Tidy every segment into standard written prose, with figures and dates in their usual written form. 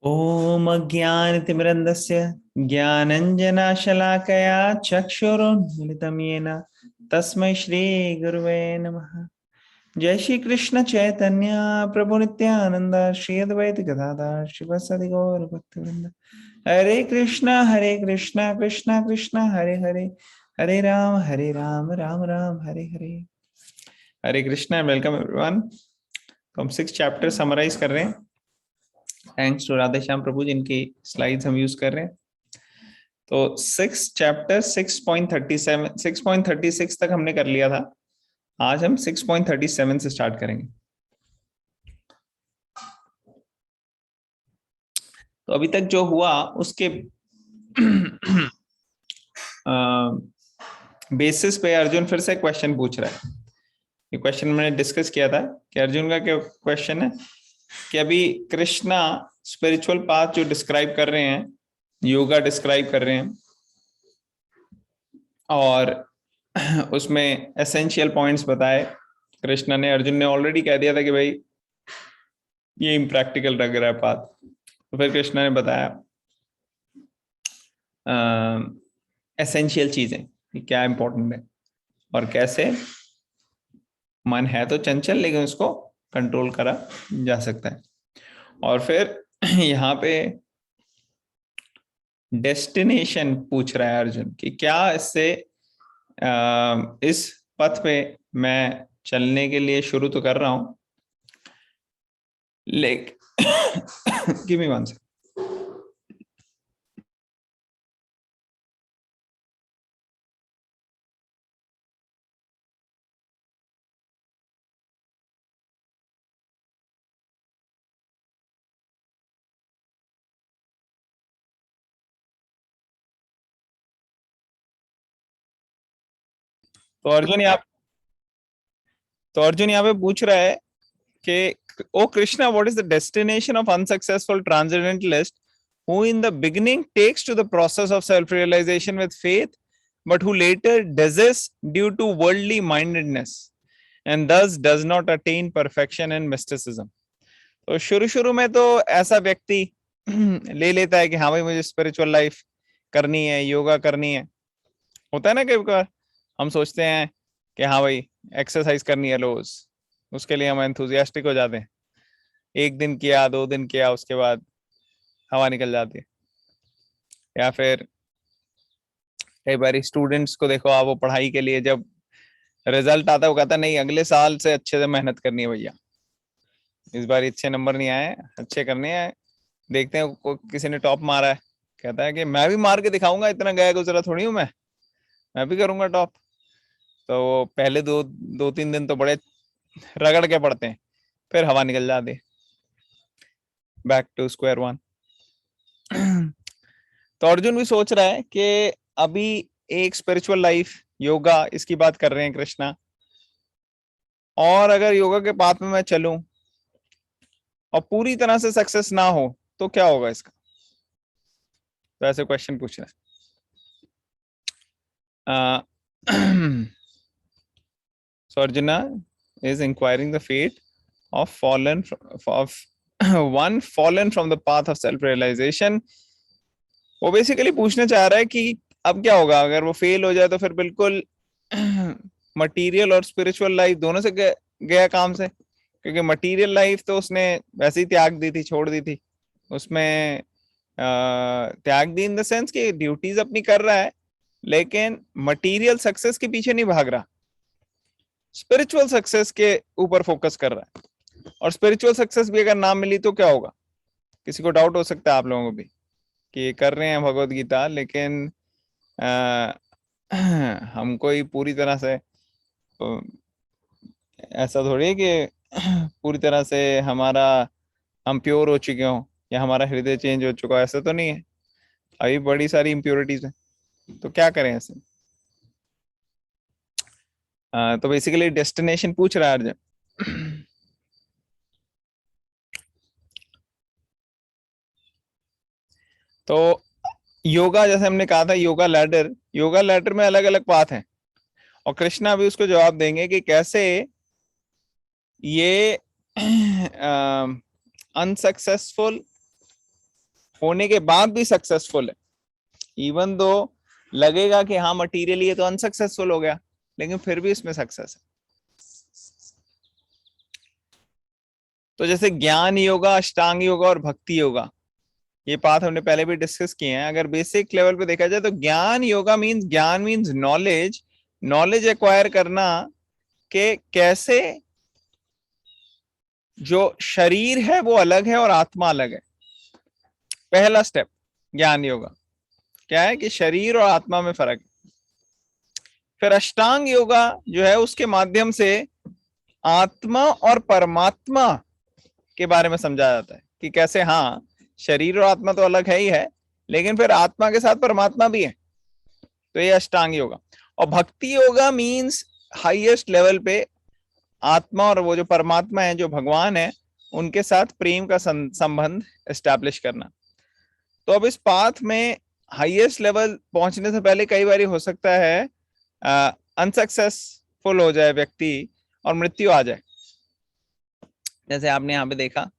ॐ अज्ञानतिमिरन्धस्य ज्ञानञ्जनशलाकया चक्षुरुन्मिलितं येन तस्मै श्रीगुरुवे नमः। जय श्री कृष्ण चैतन्य प्रभु नित्यानंद श्री अद्वैत गदाधर शिवसदि गौर भक्तवृंद। हरे कृष्णा कृष्णा कृष्णा हरे हरे, हरे राम राम राम हरे हरे। हरे कृष्णा, वेलकम एवरीवन। तो हम 6 चैप्टर समराइज कर रहे हैं। थैंक्स टू राधे श्याम प्रभु जिनकी स्लाइड्स हम यूज कर रहे हैं। तो 6 चैप्टर 6.37 6.36 तक हमने कर लिया था। आज हम 6.37 से स्टार्ट करेंगे। तो अभी तक जो हुआ उसके बेसिस पे अर्जुन फिर से क्वेश्चन पूछ रहा है। ये क्वेश्चन मैंने डिस्कस किया था कि अर्जुन का क्या क्वेश्चन है कि अभी कृष्णा स्पिरिचुअल पाथ जो डिस्क्राइब कर रहे हैं, योगा डिस्क्राइब कर रहे हैं, और उसमें एसेंशियल पॉइंट्स बताए कृष्णा ने। अर्जुन ने ऑलरेडी कह दिया था कि भाई ये इम्प्रैक्टिकल लग रहा है पाथ। तो फिर कृष्णा ने बताया एसेंशियल चीजें कि क्या इंपॉर्टेंट है और कैसे मन है तो चंचल लेकिन उसको कंट्रोल करा जा सकता है। और फिर यहाँ पे डेस्टिनेशन पूछ रहा है अर्जुन कि क्या इससे इस पथ पे मैं चलने के लिए शुरू तो कर रहा हूं, लेकिन गिव मी वन सेकंड। तो अर्जुन यहाँ पे पूछ रहा है कि O Krishna, what is the destination of unsuccessful transcendentalist who in the beginning takes to the process of self-realization with faith, but who later desists due to worldly mindedness and thus does not attain perfection in mysticism. तो शुरू में तो ऐसा व्यक्ति ले लेता है कि हाँ भाई मुझे स्पिरिचुअल लाइफ करनी है, योगा करनी है। होता है ना, कई बार हम सोचते हैं कि हाँ भाई एक्सरसाइज करनी है रोज, उसके लिए हम एंथुजियास्टिक हो जाते हैं। एक दिन किया, 2 दिन किया, उसके बाद हवा निकल जाती है। या फिर कई बार स्टूडेंट्स को देखो आप, वो पढ़ाई के लिए जब रिजल्ट आता है वो कहता है नहीं अगले साल से अच्छे से मेहनत करनी है भैया, इस बार अच्छे नंबर नहीं आए, अच्छे करने हैं। देखते हैं किसी ने टॉप मारा है, कहता है कि मैं भी मार के दिखाऊंगा, इतना गया गुजरा थोड़ी हूँ मैं भी करूंगा टॉप। तो वो पहले 2-3 दिन तो बड़े रगड़ के पड़ते हैं, फिर हवा निकल जाती, बैक टू स्क्वायर वन। तो अर्जुन भी सोच रहा है कि अभी एक स्पिरिचुअल लाइफ, योगा, इसकी बात कर रहे हैं कृष्णा, और अगर योगा के पाथ में मैं चलूं और पूरी तरह से सक्सेस ना हो तो क्या होगा इसका। तो ऐसे क्वेश्चन पूछ रहे हैं। So Arjuna is inquiring the fate of one fallen from the path of self-realization. वो बेसिकली पूछना चाह रहा है कि अब क्या होगा अगर वो फेल हो जाए, तो फिर बिल्कुल मटेरियल और स्पिरिचुअल लाइफ दोनों से गया काम से। क्योंकि मटेरियल लाइफ तो उसने वैसे ही त्याग दी थी, छोड़ दी थी। उसमें त्याग दी इन द सेंस कि ड्यूटीज अपनी कर रहा है, लेकिन मटेरियल सक्सेस के पीछे नहीं भाग रहा, स्पिरिचुअल सक्सेस के ऊपर फोकस कर रहा है। और स्पिरिचुअल सक्सेस भी अगर ना मिली तो क्या होगा। किसी को डाउट हो सकता है आप लोगों को भी कि ये कर रहे हैं भगवत गीता, लेकिन हमको ही पूरी तरह से ऐसा थोड़ी है कि पूरी तरह से हम प्योर हो चुके हों या हमारा हृदय चेंज हो चुका है, ऐसा तो नहीं है। अभी बड़ी सारी इम्प्योरिटीज है, तो क्या करें ऐसे। तो बेसिकली डेस्टिनेशन पूछ रहा है अर्जुन। तो योगा, जैसे हमने कहा था, योगा लैडर में अलग अलग पाथ हैं, और कृष्णा भी उसको जवाब देंगे कि कैसे ये अनसक्सेसफुल होने के बाद भी सक्सेसफुल है, इवन दो लगेगा कि हाँ मटीरियली ये तो अनसक्सेसफुल हो गया, लेकिन फिर भी इसमें सक्सेस है। तो जैसे ज्ञान योगा, अष्टांग योगा और भक्ति योगा, ये पाथ हमने पहले भी डिस्कस किए हैं। अगर बेसिक लेवल पे देखा जाए तो ज्ञान योगा मीन्स, ज्ञान मीन्स नॉलेज, नॉलेज एक्वायर करना कि कैसे जो शरीर है वो अलग है और आत्मा अलग है। पहला स्टेप ज्ञान योगा क्या है कि शरीर और आत्मा में फर्क है। फिर अष्टांग योगा जो है उसके माध्यम से आत्मा और परमात्मा के बारे में समझाया जाता है कि कैसे हाँ शरीर और आत्मा तो अलग है ही है, लेकिन फिर आत्मा के साथ परमात्मा भी है। तो ये अष्टांग योगा। और भक्ति योगा मीन्स हाईएस्ट लेवल पे आत्मा और वो जो परमात्मा है, जो भगवान है, उनके साथ प्रेम का संबंध एस्टैब्लिश करना। तो अब इस पाथ में हाईएस्ट लेवल पहुंचने से पहले कई बार हो सकता है अनसक्सेसफुल हो जाए व्यक्ति और मृत्यु आ जाए। जैसे आपने यहाँ पे देखा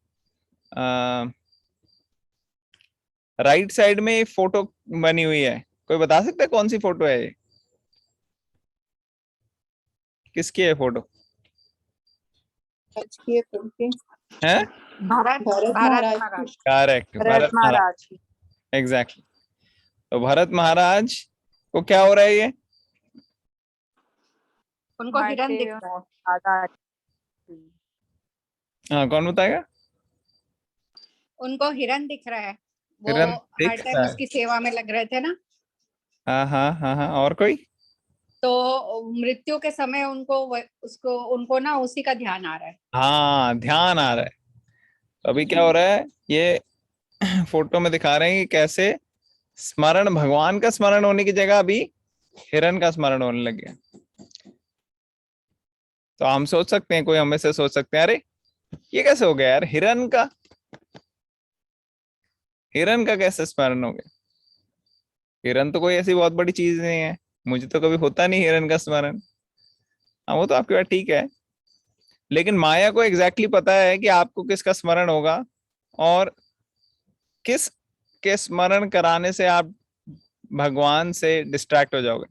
राइट साइड में एक फोटो बनी हुई है, कोई बता सकता है कौन सी फोटो है ये? किसकी है फोटो? है भारत महाराज, करेक्ट, भरत भरत महाराज, महाराज। एग्जैक्टली। तो भरत महाराज को क्या हो रहा है ये? उनको हिरन दिख रहा है। हाँ, कौन बताएगा? उनको हिरन दिख रहा है, वो हिरन हर दिख टाइम रहा है? उसकी सेवा में लग रहे थे ना। हाँ हाँ हाँ हाँ, और कोई? तो मृत्यु के समय उनको ना उसी का ध्यान आ रहा है। हाँ, ध्यान आ रहा है। तो अभी क्या हो रहा है, ये फोटो में दिखा रहे हैं कि कैसे स्मरण, भगवान का स्मरण होने की जगह अभी हिरन का स्मरण होने लग गया। तो हम सोच सकते हैं, कोई हमें से सोच सकते हैं अरे ये कैसे हो गया यार, हिरन का कैसे स्मरण हो गया? हिरन तो कोई ऐसी बहुत बड़ी चीज नहीं है, मुझे तो कभी होता नहीं हिरन का स्मरण। हाँ, वो तो आपकी बात ठीक है, लेकिन माया को एग्जैक्टली पता है कि आपको किसका स्मरण होगा और किस के स्मरण कराने से आप भगवान से डिस्ट्रैक्ट हो जाओगे।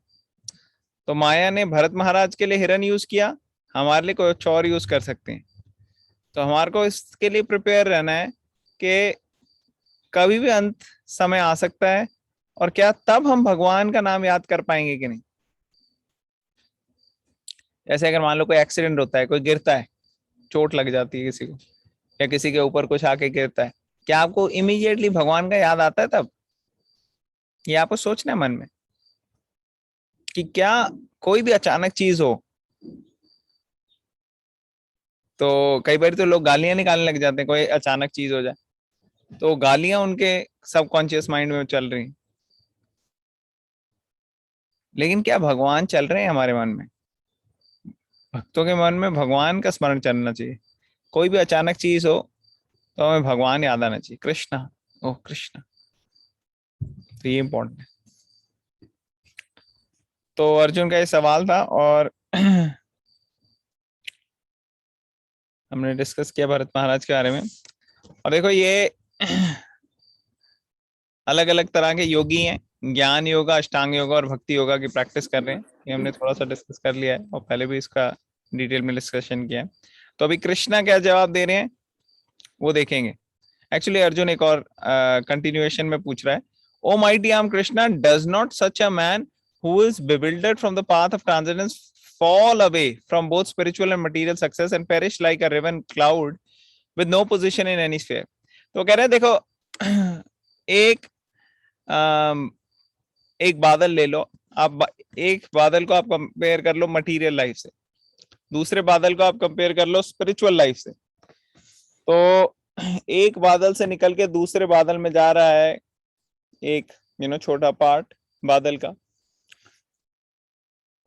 तो माया ने भरत महाराज के लिए हिरन यूज किया, हमारे लिए कुछ और यूज कर सकते हैं। तो हमारे को इसके लिए प्रिपेयर रहना है कि कभी भी अंत समय आ सकता है, और क्या तब हम भगवान का नाम याद कर पाएंगे कि नहीं। जैसे अगर मान लो कोई एक्सीडेंट होता है, कोई गिरता है, चोट लग जाती है किसी को, या किसी के ऊपर कुछ आके गिरता है, क्या आपको इमीडिएटली भगवान का याद आता है तब? ये आपको सोचना है मन में कि क्या कोई भी अचानक चीज हो तो कई बार तो लोग गालियां निकालने लग जाते हैं, कोई अचानक चीज हो जाए तो गालियां उनके सबकॉन्शियस माइंड में चल रही, लेकिन क्या भगवान चल रहे हैं हमारे मन में? भक्तों के मन में भगवान का स्मरण चलना चाहिए। कोई भी अचानक चीज हो तो हमें भगवान याद आना चाहिए, कृष्णा, ओह कृष्णा। तो ये इंपॉर्टेंट है। तो अर्जुन का ये सवाल था, और हमने डिस्कस किया भरत महाराज के बारे में। और देखो ये अलग अलग तरह के योगी हैं, ज्ञान योगा, अष्टांग योगा और भक्ति योगा की प्रैक्टिस कर रहे हैं। ये हमने थोड़ा सा डिस्कस कर लिया है और पहले भी इसका डिटेल में डिस्कशन किया है। तो अभी कृष्णा क्या जवाब दे रहे हैं वो देखेंगे। एक्चुअली अर्जुन एक और कंटिन्यूएशन में पूछ रहा है, O mighty arm Krishna, does not such a man who is bewildered from the path of transcendence fall away from both spiritual and material success and perish like a riven cloud with no position in any sphere? तो कह रहे हैं देखो एक एक बादल ले लो आप, एक बादल को आप कंपेयर कर लो मटेरियल लाइफ से, दूसरे बादल को आप कंपेयर कर लो स्पिरिचुअल लाइफ से। तो एक बादल से निकल के दूसरे बादल में जा रहा है एक छोटा पार्ट बादल का,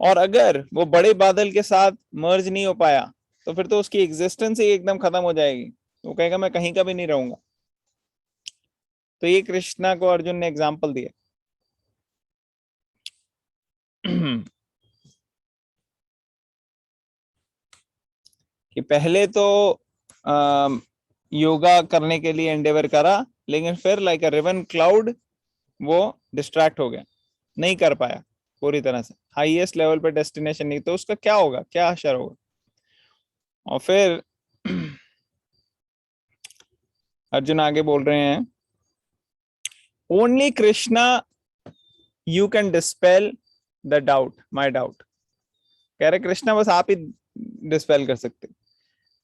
और अगर वो बड़े बादल के साथ मर्ज नहीं हो पाया तो फिर तो उसकी एग्जिस्टेंस ही एकदम खत्म हो जाएगी, वो कहेगा मैं कहीं का भी नहीं रहूंगा। तो ये कृष्णा को अर्जुन ने एग्जाम्पल दिया। कि पहले तो योगा करने के लिए एंडेवर करा, लेकिन फिर लाइक अ रिवन क्लाउड वो डिस्ट्रैक्ट हो गया, नहीं कर पाया पूरी तरह से हाईएस्ट लेवल पे डेस्टिनेशन नहीं, तो उसका क्या होगा, क्या असर होगा। और फिर अर्जुन आगे बोल रहे हैं, only Krishna you can dispel the doubt, my doubt. कह रहे कृष्णा बस आप ही डिस्पेल कर सकते।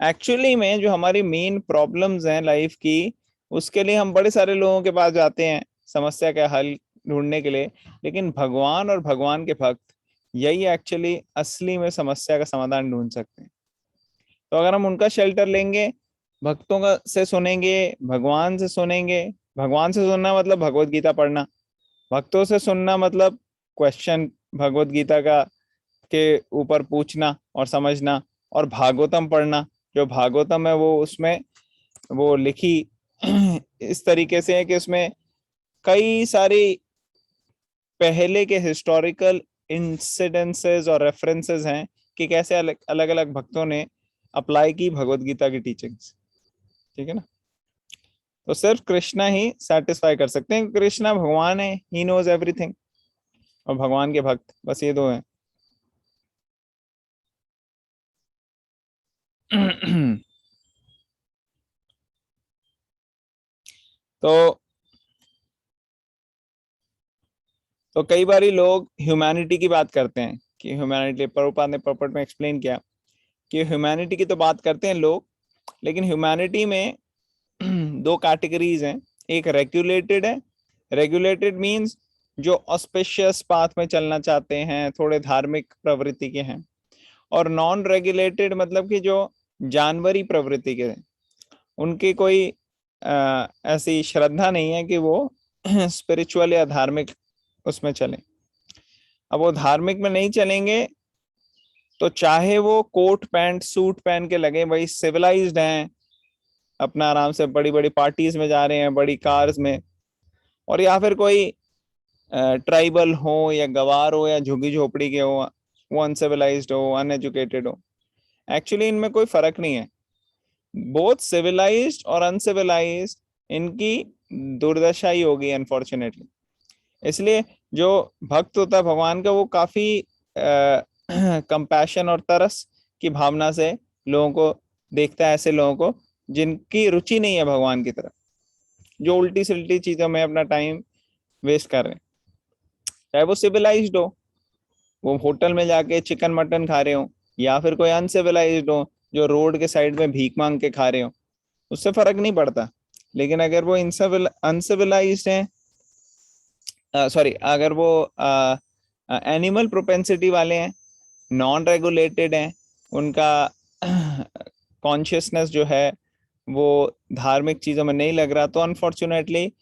एक्चुअली में जो हमारी मेन प्रॉब्लम्स हैं लाइफ की, उसके लिए हम बड़े सारे लोगों के पास जाते हैं समस्या का हल ढूंढने के लिए, लेकिन भगवान और भगवान के भक्त यही एक्चुअली असली में समस्या का समाधान ढूंढ सकते हैं। तो अगर हम उनका शेल्टर लेंगे, भक्तों का से सुनेंगे, भगवान से सुनेंगे, भगवान से सुनना मतलब भगवत गीता पढ़ना, भक्तों से सुनना मतलब क्वेश्चन भगवत गीता का के ऊपर पूछना और समझना, और भागवतम पढ़ना। जो भागवतम है वो उसमें वो लिखी इस तरीके से है कि उसमें कई सारी पहले के हिस्टोरिकल इंसिडेंसेस और रेफरेंसेस हैं कि कैसे अलग अलग अलग भक्तों ने अप्लाई की भगवत गीता की टीचिंग्स। ठीक है ना। तो सिर्फ कृष्णा ही सेटिस्फाई कर सकते हैं, कृष्णा भगवान है, ही नोज एवरीथिंग, और भगवान के भक्त बस ये दो हैं। तो कई बारी लोग ह्यूमैनिटी की बात करते हैं कि ह्यूमैनिटी, प्रभुपाद ने पर्पट में एक्सप्लेन किया कि ह्यूमैनिटी की तो बात करते हैं लोग, लेकिन ह्यूमैनिटी में दो कैटेगरीज हैं। एक रेगुलेटेड है, रेगुलेटेड मींस जो ऑस्पिशियस पाथ में चलना चाहते हैं, थोड़े धार्मिक प्रवृत्ति के हैं, और नॉन रेगुलेटेड मतलब कि जो जानवरी प्रवृत्ति के हैं, उनकी कोई ऐसी श्रद्धा नहीं है कि वो स्पिरिचुअल या धार्मिक उसमें चले। अब वो धार्मिक में नहीं चलेंगे तो चाहे वो कोट पैंट सूट पहन के लगे भाई सिविलाइज्ड हैं, अपना आराम से बड़ी बड़ी पार्टीज में जा रहे हैं, बड़ी कार्स में, और या फिर कोई ट्राइबल हो या गवार हो या झुग्गी झोपड़ी के हो, वो अनसिविलाइज्ड हो, अनएजुकेटेड हो, एक्चुअली इनमें कोई फर्क नहीं है। बोथ सिविलाइज्ड और अनसिविलाइज्ड, इनकी दुर्दशा ही होगी अनफॉर्चुनेटली। इसलिए जो भक्त होता है भगवान का, वो काफी कंपैशन और तरस की भावना से लोगों को देखता है, ऐसे लोगों को जिनकी रुचि नहीं है भगवान की तरफ, जो उल्टी सिल्टी चीजों में अपना टाइम वेस्ट कर रहे हैं। चाहे वो सिविलाइज्ड हो, वो होटल में जाके चिकन मटन खा रहे हो, या फिर कोई अनसिविलाइज्ड हो जो रोड के साइड में भीख मांग के खा रहे हो, उससे फर्क नहीं पड़ता। लेकिन अगर वो अनसिविलाइज्ड है, सॉरी, अगर वो एनिमल प्रोपेंसिटी वाले हैं, नॉन रेगुलेटेड हैं, उनका कॉन्शियसनेस जो है वो धार्मिक चीजों में नहीं लग रहा, तो अनफॉर्चुनेटली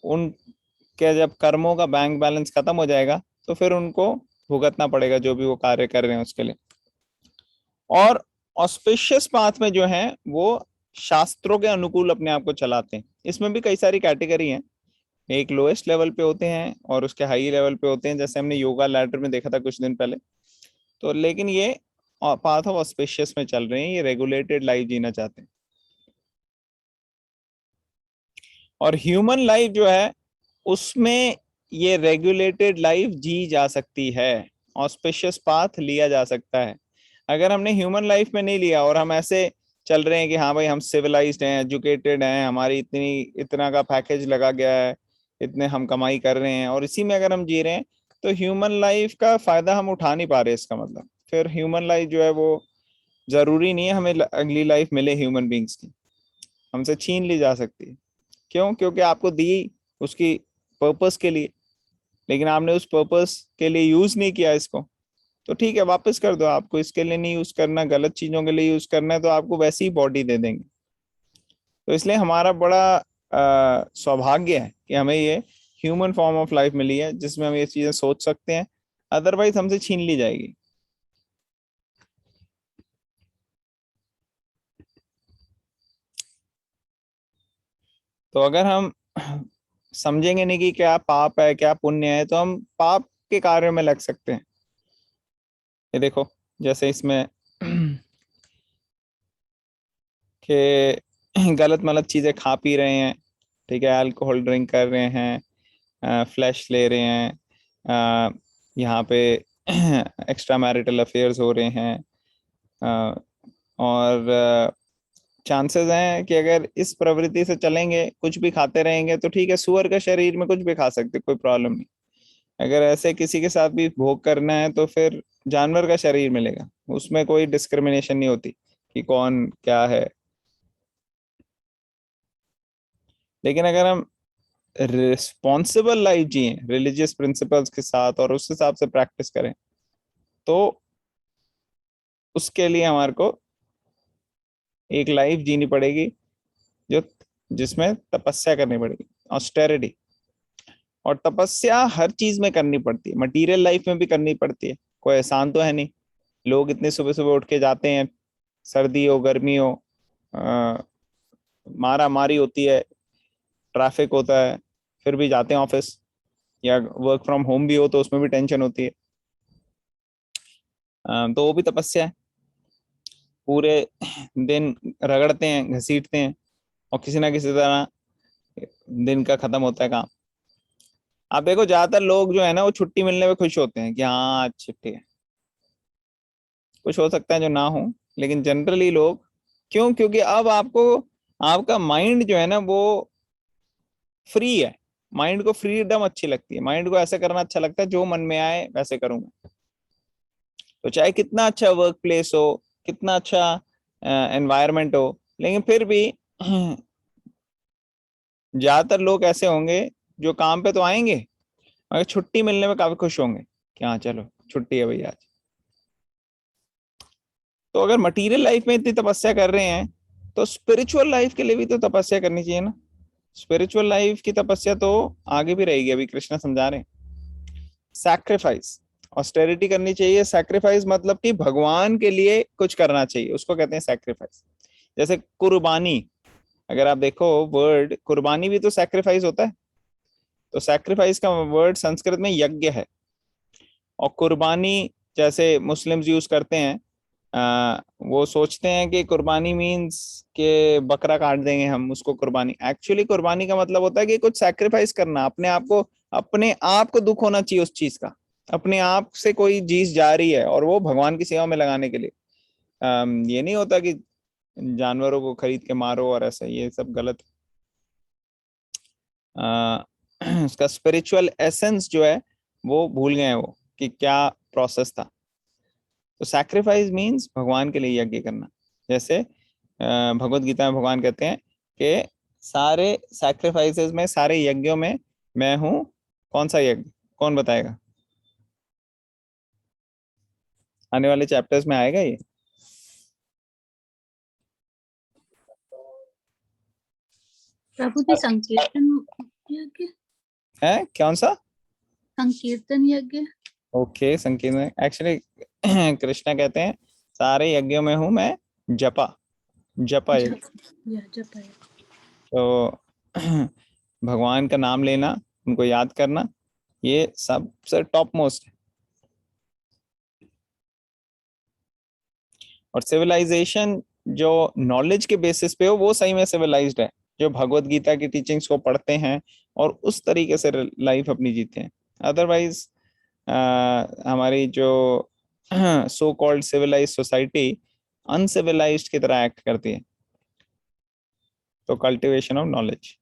उनके जब कर्मों का बैंक बैलेंस खत्म हो जाएगा तो फिर उनको भुगतना पड़ेगा जो भी वो कार्य कर रहे हैं उसके लिए। और ऑस्पिशियस पाथ में जो है वो शास्त्रों के अनुकूल अपने आप को चलाते हैं। इसमें भी कई सारी कैटेगरी हैं, एक लोएस्ट लेवल पे होते हैं और उसके हाई लेवल पे होते हैं, जैसे हमने योगा लैडर में देखा था कुछ दिन पहले। तो लेकिन ये पाथ ऑफ ऑस्पिशियस में चल रहे हैं, ये रेगुलेटेड लाइफ जीना चाहते हैं। और ह्यूमन लाइफ जो है उसमें ये रेगुलेटेड लाइफ जी जा सकती है, ऑस्पिशियस पाथ लिया जा सकता है। अगर हमने ह्यूमन लाइफ में नहीं लिया और हम ऐसे चल रहे हैं कि हाँ भाई हम सिविलाइज्ड हैं, एजुकेटेड हैं, हमारी इतनी इतना का पैकेज लगा गया है, इतने हम कमाई कर रहे हैं, और इसी में अगर हम जी रहे हैं, तो ह्यूमन लाइफ का फायदा हम उठा नहीं पा रहे। इसका मतलब फिर ह्यूमन लाइफ जो है वो जरूरी नहीं है हमें अगली लाइफ मिले ह्यूमन बींग्स की, हमसे छीन ली जा सकती है। क्यों? क्योंकि आपको दी उसकी पर्पस के लिए, लेकिन आपने उस पर्पस के लिए यूज नहीं किया इसको, तो ठीक है वापस कर दो। आपको इसके लिए नहीं यूज करना, गलत चीजों के लिए यूज करना है, तो आपको वैसी ही बॉडी दे देंगे। तो इसलिए हमारा बड़ा सौभाग्य है कि हमें ये ह्यूमन फॉर्म ऑफ लाइफ मिली है जिसमें हम ये चीजें सोच सकते हैं, अदरवाइज हमसे छीन ली जाएगी। तो अगर हम समझेंगे नहीं कि क्या पाप है क्या पुण्य है, तो हम पाप के कार्य में लग सकते हैं। ये देखो जैसे इसमें कि गलत मलत चीजें खा पी रहे हैं, ठीक है, अल्कोहल ड्रिंक कर रहे हैं, फ्लैश ले रहे हैं, यहाँ पे एक्स्ट्रा मैरिटल अफेयर्स हो रहे हैं, अ, और चांसेस हैं कि अगर इस प्रवृत्ति से चलेंगे, कुछ भी खाते रहेंगे, तो ठीक है, सुअर का शरीर में कुछ भी खा सकते, कोई प्रॉब्लम नहीं। अगर ऐसे किसी के साथ भी भोग करना है तो फिर जानवर का शरीर मिलेगा, उसमें कोई डिस्क्रिमिनेशन नहीं होती कि कौन क्या है। लेकिन अगर हम रिस्पॉन्सिबल लाइफ जिए रिलीजियस प्रिंसिपल्स के साथ और उस हिसाब से प्रैक्टिस करें, तो उसके लिए हमारे को एक लाइफ जीनी पड़ेगी जो जिसमें तपस्या करनी पड़ेगी, ऑस्टेरिटी। और तपस्या हर चीज में करनी पड़ती है, मटेरियल लाइफ में भी करनी पड़ती है, कोई एहसान तो है नहीं। लोग इतने सुबह सुबह उठ के जाते हैं, सर्दी हो गर्मी हो, मारा मारी होती है, ट्रैफिक होता है, फिर भी जाते हैं ऑफिस, या वर्क फ्रॉम होम भी हो तो उसमें भी टेंशन होती है। तो वो भी तपस्या है। पूरे दिन रगड़ते हैं, घसीटते हैं, और किसी ना किसी तरह दिन का खत्म होता है काम। आप देखो ज्यादातर लोग जो है ना, वो छुट्टी मिलने में खुश होते हैं कि हाँ आज छुट्टी है। कुछ हो सकता है जो ना हो, लेकिन जनरली लोग, क्यों? क्योंकि अब आपको, आपका माइंड जो है ना वो फ्री है। माइंड को फ्रीडम अच्छी लगती है, माइंड को ऐसे करना अच्छा लगता है, जो मन में आए वैसे करूंगा। तो चाहे कितना अच्छा वर्क प्लेस हो, कितना अच्छा एनवायरनमेंट हो, लेकिन फिर भी ज्यादातर लोग ऐसे होंगे जो काम पे तो आएंगे, मगर छुट्टी मिलने में काफी खुश होंगे कि हाँ चलो छुट्टी है भैया आज। तो अगर मटेरियल लाइफ में इतनी तपस्या कर रहे हैं, तो स्पिरिचुअल लाइफ के लिए भी तो तपस्या करनी चाहिए ना। स्पिरिचुअल लाइफ की तपस्या तो आगे भी रहेगी, अभी कृष्णा समझा रहे हैं। सैक्रिफाइस, ऑस्टेरिटी करनी चाहिए। सैक्रिफाइस मतलब कि भगवान के लिए कुछ करना चाहिए, उसको कहते हैं सैक्रिफाइस। जैसे कुर्बानी, अगर आप देखो वर्ड कुर्बानी भी तो सैक्रिफाइस होता है। तो सैक्रिफाइस का वर्ड संस्कृत में यज्ञ है। और कुर्बानी जैसे मुस्लिम्स यूज करते हैं, वो सोचते हैं कि कुर्बानी मीन्स के बकरा काट देंगे हम, उसको कुर्बानी। एक्चुअली कुर्बानी का मतलब होता है कि कुछ सैक्रिफाइस करना, अपने आप को, अपने आप को दुख होना चाहिए उस चीज का, अपने आप से कोई चीज जा रही है और वो भगवान की सेवा में लगाने के लिए। ये नहीं होता कि जानवरों को खरीद के मारो और ऐसा, ये सब गलत है। उसका स्पिरिचुअल एसेंस जो है वो भूल गए हैं वो, कि क्या प्रोसेस था। तो सैक्रिफाइस मीन्स भगवान के लिए यज्ञ करना। जैसे भगवत गीता में भगवान कहते हैं कि सारे सैक्रिफाइसेस में, सारे यज्ञों में मैं हूं। कौन सा यज्ञ? कौन बताएगा? आने वाले चैप्टर्स में आएगा ये। प्रभु जी संकीर्तन यज्ञ। है कौन सा? संकीर्तन यज्ञ। ओके, संकीर्तन। एक्चुअली कृष्णा कहते हैं सारे यज्ञों में हूं मैं जपा, जपा यज्ञ। जप है। तो भगवान का नाम लेना, उनको याद करना, ये सबसे टॉप मोस्ट है। और सिविलाइजेशन जो नॉलेज के बेसिस पे हो, वो सही में सिविलाइज्ड है, जो भगवत गीता की टीचिंग्स को पढ़ते हैं और उस तरीके से लाइफ अपनी जीते हैं। अदरवाइज हमारी जो so called civilize society uncivilized की तरह एक्ट करती है। तो कल्टिवेशन ऑफ नॉलेज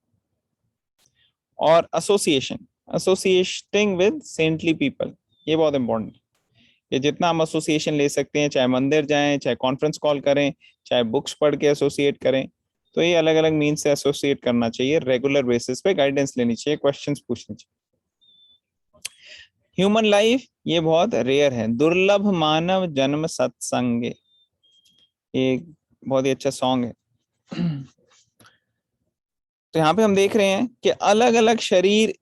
और association, associating with saintly people, ये बहुत इंपॉर्टेंट है। ये जितना हम एसोसिएशन ले सकते हैं, चाहे मंदिर जाएं, चाहे कॉन्फ्रेंस कॉल करें, चाहे बुक्स पढ़ के एसोसिएट करें, तो ये अलग अलग मीन से एसोसिएट करना चाहिए। रेगुलर बेसिस पे गाइडेंस लेनी चाहिए, क्वेश्चंस पूछने चाहिए। ह्यूमन लाइफ ये बहुत रेयर है, दुर्लभ मानव जन्म सत्संगे, एक बहुत ही अच्छा सॉन्ग है। तो यहाँ पे हम देख रहे हैं कि अलग अलग शरीर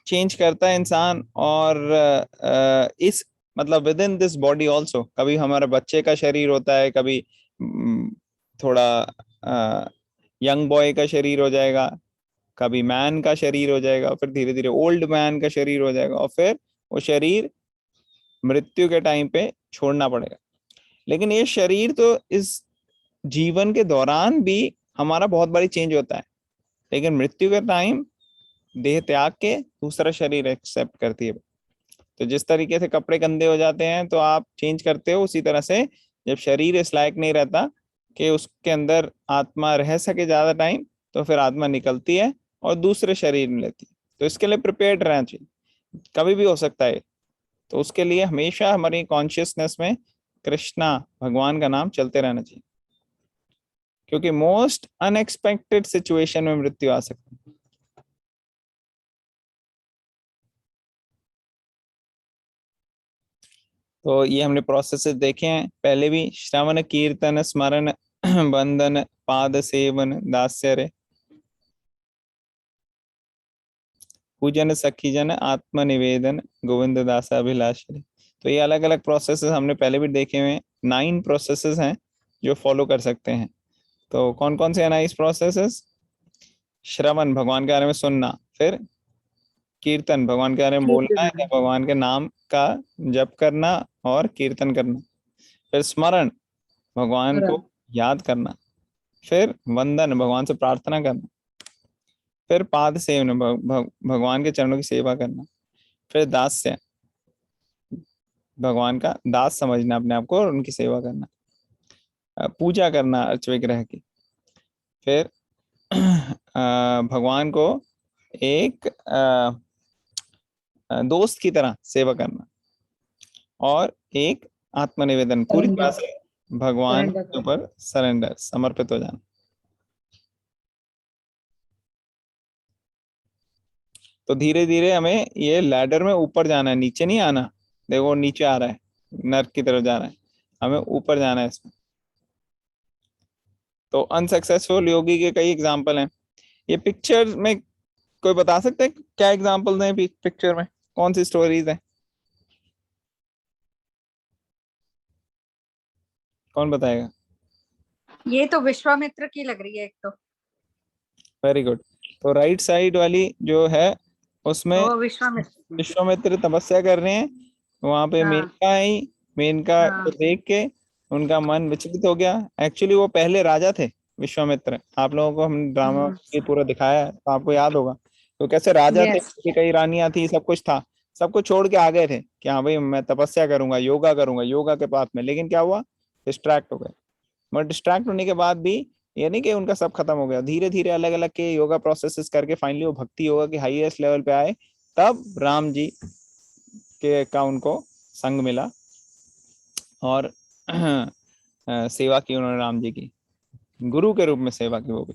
चेंज करता है इंसान, और इस मतलब with in this body also, कभी हमारा बच्चे का शरीर होता है, कभी थोड़ा यंग बॉय का शरीर हो जाएगा, कभी मैन का शरीर हो जाएगा, फिर धीरे धीरे ओल्ड मैन का शरीर हो जाएगा, और फिर वो शरीर मृत्यु के टाइम पे छोड़ना पड़ेगा। लेकिन ये शरीर तो इस जीवन के दौरान भी हमारा बहुत बड़ी चेंज होता है। लेकिन मृत्यु के टाइम देह त्याग के दूसरा शरीर एक्सेप्ट करती है। तो जिस तरीके से कपड़े गंदे हो जाते हैं तो आप चेंज करते हो, उसी तरह से जब शरीर इस लायक नहीं रहता कि उसके अंदर आत्मा रह सके ज्यादा टाइम, तो फिर आत्मा निकलती है और दूसरे शरीर में लेती है। तो इसके लिए प्रिपेयर्ड रहना चाहिए, कभी भी हो सकता है। तो उसके लिए हमेशा हमारी कॉन्शियसनेस में कृष्णा भगवान का नाम चलते रहना चाहिए, क्योंकि मोस्ट अनएक्सपेक्टेड सिचुएशन में मृत्यु आ सकती है। तो ये हमने प्रोसेसेस देखे हैं पहले भी, श्रवण कीर्तन स्मरण बंधन पाद सेवन दास्यरे पूजन सखीजन आत्मनिवेदन गोविंद दास अभिलाष। तो ये अलग अलग प्रोसेसेस हमने पहले भी देखे हुए हैं। 9 प्रोसेसेस हैं जो फॉलो कर सकते हैं। तो कौन कौन से हैं 9 प्रोसेसेस? श्रवण, भगवान के बारे में सुनना। फिर कीर्तन, भगवान के बारे में बोलना या भगवान के नाम का जप करना और कीर्तन करना। फिर स्मरण, भगवान को याद करना। फिर वंदन, भगवान से प्रार्थना करना। फिर पाद सेवन, भगवान के चरणों की सेवा करना। फिर दास्य, भगवान का दास समझना अपने आप को और उनकी सेवा करना। पूजा करना अर्च विग्रह की। फिर भगवान को एक दोस्त की तरह सेवा करना। और एक आत्मनिवेदन, पूरी तरह से भगवान के ऊपर सरेंडर, समर्पित हो जाना। तो धीरे धीरे हमें ये लैडर में ऊपर जाना है, नीचे नहीं आना। देखो नीचे आ रहा है, नर्क की तरफ जा रहा है, हमें ऊपर जाना है इसमें। तो अनसक्सेसफुल योगी के कई एग्जाम्पल हैं। ये पिक्चर में कोई बता सकता है क्या एग्जाम्पल हैं पिक्चर में, कौन सी स्टोरीज हैं? कौन बताएगा? ये तो विश्वामित्र की लग रही है एक तो। Very good. तो राइट साइड वाली जो है उसमें वो विश्वामित्र। विश्वामित्र तपस्या कर रहे हैं। वहां पे हाँ मेनका आई, मेनका हाँ को देख के उनका मन विचलित हो गया। एक्चुअली वो पहले राजा थे विश्वामित्र, आप लोगों को हम ड्रामा ये पूरा दिखाया है तो आपको याद होगा। तो कैसे राजा थे, यस उनकी कई रानियां थी, सब कुछ था, सब कुछ छोड़ के आ गए थे कि हाँ भाई मैं तपस्या करूंगा, योगा करूंगा, योगा के पाथ में। लेकिन क्या हुआ, डिस्ट्रैक्ट हो गए। मगर डिस्ट्रैक्ट होने के बाद भी ये नहीं कि उनका सब खत्म हो गया। धीरे धीरे अलग अलग के योगा प्रोसेसेस करके फाइनली वो भक्ति योगा के हाईएस्ट लेवल पे आए। तब राम जी के का उनको संग मिला और सेवा की उन्होंने राम जी की, गुरु के रूप में सेवा की वो भी।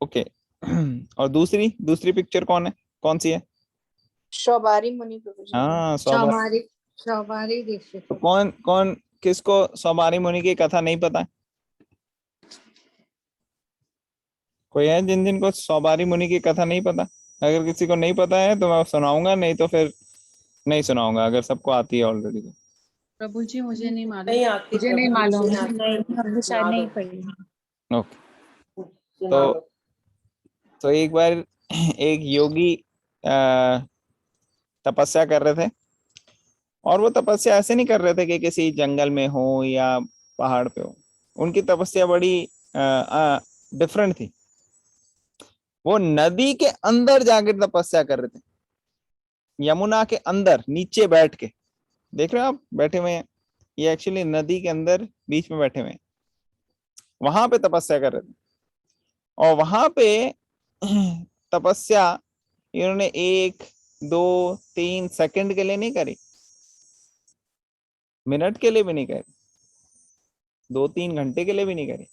ओके। और दूसरी दूसरी पिक्चर कौन है, कौन सी है? शौबारी मुनि प्रभु जी। हाँ, सौबारी। चौबारी चौबारी दीक्षित। तो कौन कौन किसको सौबारी मुनि की कथा नहीं पता? कोई है जिन जिनको सौबारी मुनि की कथा नहीं पता? अगर किसी को नहीं पता है तो मैं सुनाऊंगा, नहीं तो फिर नहीं सुनाऊंगा, अगर सबको आती है ऑलरेडी तो। प्रभु जी मुझे नहीं मालूम। नहीं आती, मुझे नहीं प्रभु जी, मालूम, नहीं आती। हमने शायद सुना नहीं दो, पढ़ी। ओके। सुना दो। तो एक बार एक योगी तपस्या कर रहे थे। और वो तपस्या ऐसे नहीं कर रहे थे कि किसी जंगल में हो या पहाड़ पे हो। उनकी तपस्या बड़ी डिफरेंट थी। वो नदी के अंदर जाकर तपस्या कर रहे थे, यमुना के अंदर नीचे बैठ के। देख रहे हो आप, बैठे हुए हैं, ये एक्चुअली नदी के अंदर बीच में बैठे हुए हैं, वहां पे तपस्या कर रहे थे। और वहां पे तपस्या इन्होंने 1 2 3 सेकंड के लिए नहीं करी, मिनट के लिए भी नहीं करी, 2 3 घंटे के लिए भी नहीं करी,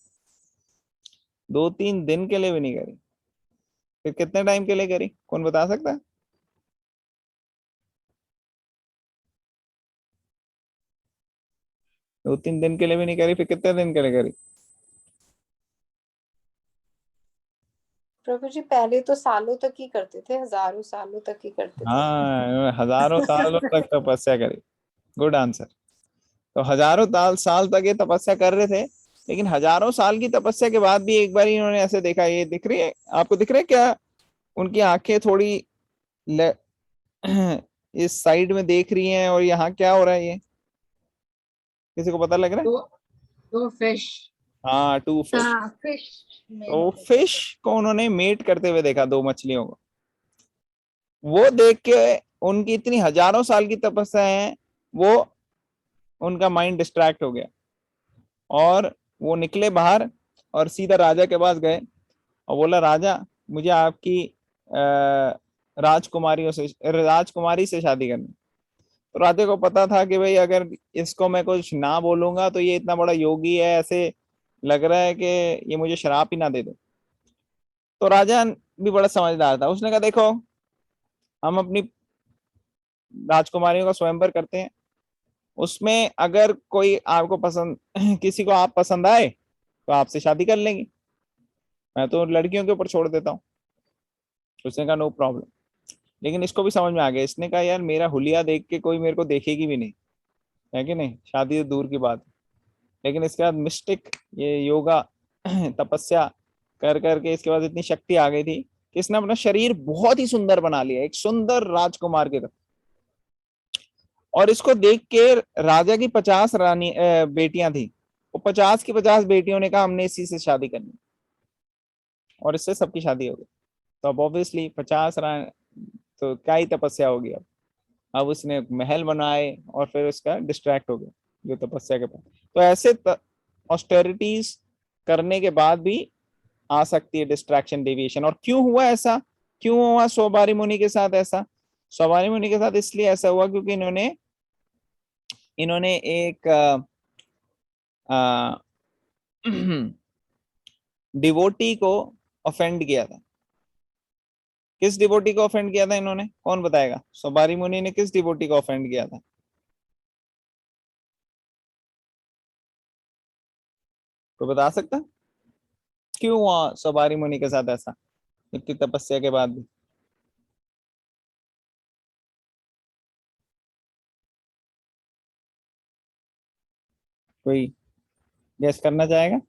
2 3 दिन के लिए भी नहीं करी। फिर कितने टाइम के लिए करी, कौन बता सकता है? दो तीन दिन के लिए भी नहीं करी, फिर कितने दिन के लिए करी? प्रभु जी पहले तो सालों तक ही करते थे, हजारों सालों तक ही करते थे। हाँ, हजारों सालों तक तपस्या करी। Good answer. तो हजारों साल तक ये तपस्या कर रहे थे। लेकिन हजारों साल की तपस्या के बाद भी एक बार इन्होंने ऐसे देखा, ये दिख रही है आपको, दिख रहा है क्या? उनकी आंखें थोड़ी ले, इस साइड में देख रही हैं, और यहाँ क्या हो रहा है, ये किसी को पता लग रहा है? दो दो फिश। हाँ, 2 फिश। फिश तो फिश को उन्होंने मेट करते हुए देखा, 2 मछलियों को। वो देख के उनकी इतनी हजारों साल की तपस्या है, वो उनका माइंड डिस्ट्रैक्ट हो गया और वो निकले बाहर और सीधा राजा के पास गए और बोला, राजा मुझे आपकी राजकुमारी से शादी करनी। तो राजा को पता था कि भाई अगर इसको मैं कुछ ना बोलूंगा तो ये इतना बड़ा योगी है, ऐसे लग रहा है कि ये मुझे शराप ही ना दे दे। तो राजा भी बड़ा समझदार था, उसने कहा देखो, हम अपनी राजकुमारियों का स्वयंवर करते हैं, उसमें अगर कोई आपको पसंद किसी को आप पसंद आए तो आपसे शादी कर लेंगे, मैं तो लड़कियों के ऊपर छोड़ देता हूँ। उसने कहा नो प्रॉब्लम। लेकिन इसको भी समझ में आ गया, इसने कहा यार मेरा हुलिया देख के कोई मेरे को देखेगी भी नहीं, है कि नहीं, शादी तो दूर की बात है। लेकिन इसके बाद मिस्टिक, ये योगा तपस्या कर करके इसके बाद इतनी शक्ति आ गई थी कि इसने अपना शरीर बहुत ही सुंदर बना लिया, एक सुंदर राजकुमार की तरह। और इसको देख के राजा की 50 रानी बेटियां थी, वो 50 की 50 बेटियों ने कहा हमने इसी से शादी करनी, और इससे सबकी शादी हो गई। तो अब ऑब्वियसली 50 तो क्या ही तपस्या होगी। अब उसने महल बनाए और फिर उसका डिस्ट्रैक्ट हो गया जो तपस्या के बाद। तो ऐसे ऑस्टेरिटीज करने के बाद भी आ सकती है डिस्ट्रैक्शन, डेविएशन। और क्यों हुआ ऐसा, क्यों हुआ सोबारी मुनि के साथ ऐसा? सोबारी मुनि के साथ इसलिए ऐसा हुआ क्योंकि इन्होंने एक डिवोटी को ऑफेंड किया था। किस डिवोटी को ऑफेंड किया था इन्होंने, कौन बताएगा? सोबारी मुनि ने किस डिवोटी को ऑफेंड किया था? कोई बता सकता? क्यों हुआ सोबारी मुनि के साथ ऐसा इतनी तपस्या के बाद भी? कोई गेस करना चाहेगा?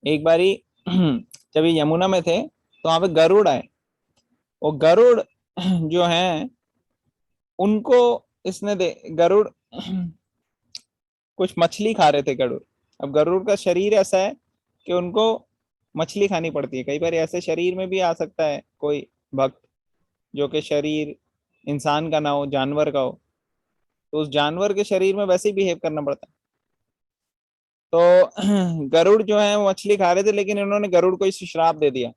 एक बारी जब ये यमुना में थे तो वहां पे गरुड़ आए। वो गरुड़ जो हैं उनको इसने दे गरुड़ कुछ मछली खा रहे थे गरुड़। अब गरुड़ का शरीर ऐसा है कि उनको मछली खानी पड़ती है। कई बार ऐसे शरीर में भी आ सकता है कोई भक्त जो कि शरीर इंसान का ना हो, जानवर का हो, तो उस जानवर के शरीर में वैसे ही बिहेव करना पड़ता है। तो गरुड़ जो है वो मछली खा रहे थे, लेकिन इन्होंने गरुड़ को इस श्राप दे दिया।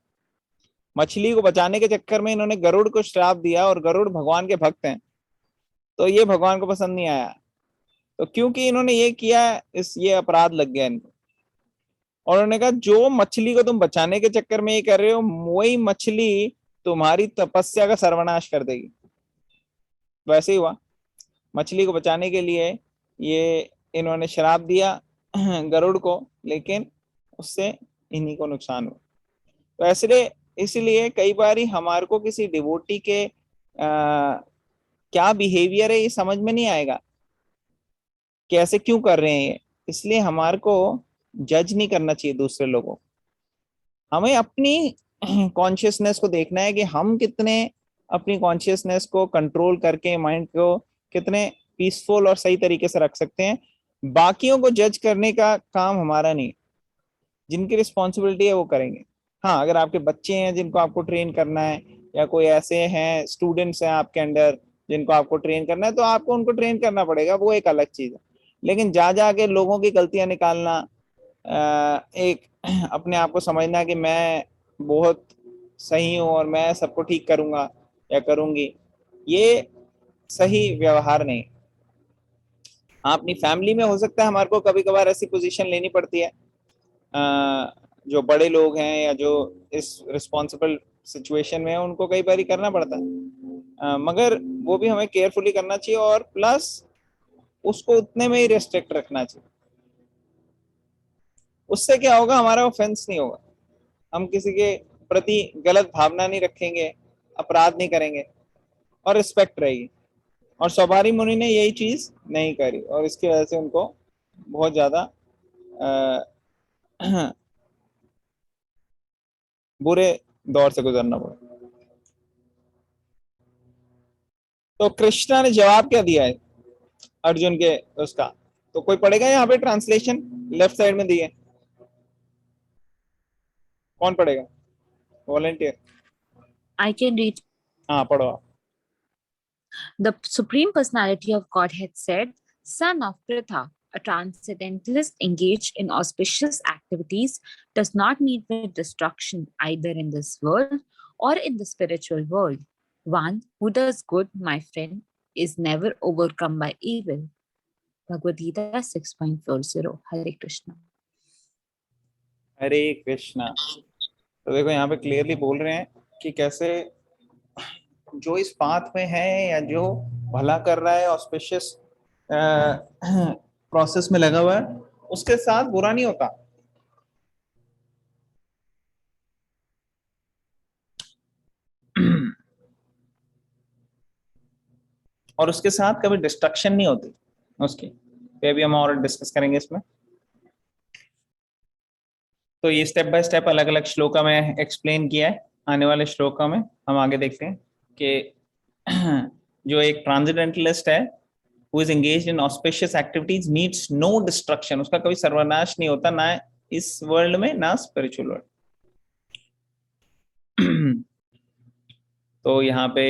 मछली को बचाने के चक्कर में इन्होंने गरुड़ को श्राप दिया, और गरुड़ भगवान के भक्त हैं, तो ये भगवान को पसंद नहीं आया। तो क्योंकि इन्होंने ये किया, ये अपराध लग गया इनको। और उन्होंने कहा जो मछली को तुम बचाने के चक्कर में ये कर रहे हो, वही मछली तुम्हारी तपस्या का सर्वनाश कर देगी। वैसे ही हुआ, मछली को बचाने के लिए ये इन्होंने श्राप दिया गरुड़ को, लेकिन उससे इन्हीं को नुकसान हुआ। तो ऐसे इसलिए कई बार हमारे को किसी डिवोटी के क्या बिहेवियर है ये समझ में नहीं आएगा, कैसे क्यों कर रहे हैं ये। इसलिए हमारे को जज नहीं करना चाहिए दूसरे लोगों को। हमें अपनी कॉन्शियसनेस को देखना है कि हम कितने अपनी कॉन्शियसनेस को कंट्रोल करके माइंड को कितने पीसफुल और सही तरीके से रख सकते हैं। बाकियों को जज करने का काम हमारा नहीं, जिनकी रिस्पॉन्सिबिलिटी है वो करेंगे। हाँ, अगर आपके बच्चे हैं जिनको आपको ट्रेन करना है, या कोई ऐसे हैं स्टूडेंट्स हैं आपके अंडर जिनको आपको ट्रेन करना है, तो आपको उनको ट्रेन करना पड़ेगा, वो एक अलग चीज है। लेकिन जा जाके लोगों की गलतियां निकालना, एक अपने आप को समझना कि मैं बहुत सही हूं और मैं सबको ठीक करूंगा या करूंगी, ये सही व्यवहार नहीं। हाँ, अपनी फैमिली में हो सकता है हमारे को कभी कभार ऐसी पोजीशन लेनी पड़ती है, जो बड़े लोग हैं या जो इस रिस्पॉन्सिबल सिचुएशन में है उनको कई बार करना पड़ता है, मगर वो भी हमें केयरफुली करना चाहिए, और प्लस उसको उतने में ही रेस्ट्रिक्ट रखना चाहिए। उससे क्या होगा, हमारा ऑफेंस नहीं होगा, हम किसी के प्रति गलत भावना नहीं रखेंगे, अपराध नहीं करेंगे, और रिस्पेक्ट रहेगी। और सवारी मुनि ने यही चीज नहीं करी, और इसकी वजह से उनको बहुत ज्यादा बुरे दौर से गुजरना पड़ा। तो कृष्णा ने जवाब क्या दिया है? अर्जुन के उसका। तो कोई पढ़ेगा यहाँ पे ट्रांसलेशन लेफ्ट साइड में दी है, कौन पढ़ेगा? वॉलेंटियर। I can read. हाँ पढ़ो आप। The Supreme Personality of Godhead said, Son of Pritha, a transcendentalist engaged in auspicious activities does not meet with destruction either in this world or in the spiritual world. One who does good, my friend, is never overcome by evil. Bhagavad Gita 6.40. Hare Krishna. हरे कृष्णा। तो देखो यहाँ पे clearly बोल रहे हैं कि कैसे जो इस पाथ में है या जो भला कर रहा है, ऑस्पिशियस प्रोसेस में लगा हुआ है, उसके साथ बुरा नहीं होता। और उसके साथ कभी डिस्ट्रक्शन नहीं होती उसकी। तो अभी हम और डिस्कस करेंगे इसमें। तो ये स्टेप बाय स्टेप अलग अलग श्लोका में एक्सप्लेन किया है। आने वाले श्लोका में हम आगे देखते हैं कि जो एक ट्रांसेंडेंटलिस्ट है, who is engaged in auspicious activities meets no destruction, उसका कभी सर्वनाश नहीं होता, ना इस वर्ल्ड में ना स्पिरिचुअल वर्ल्ड। तो यहाँ पे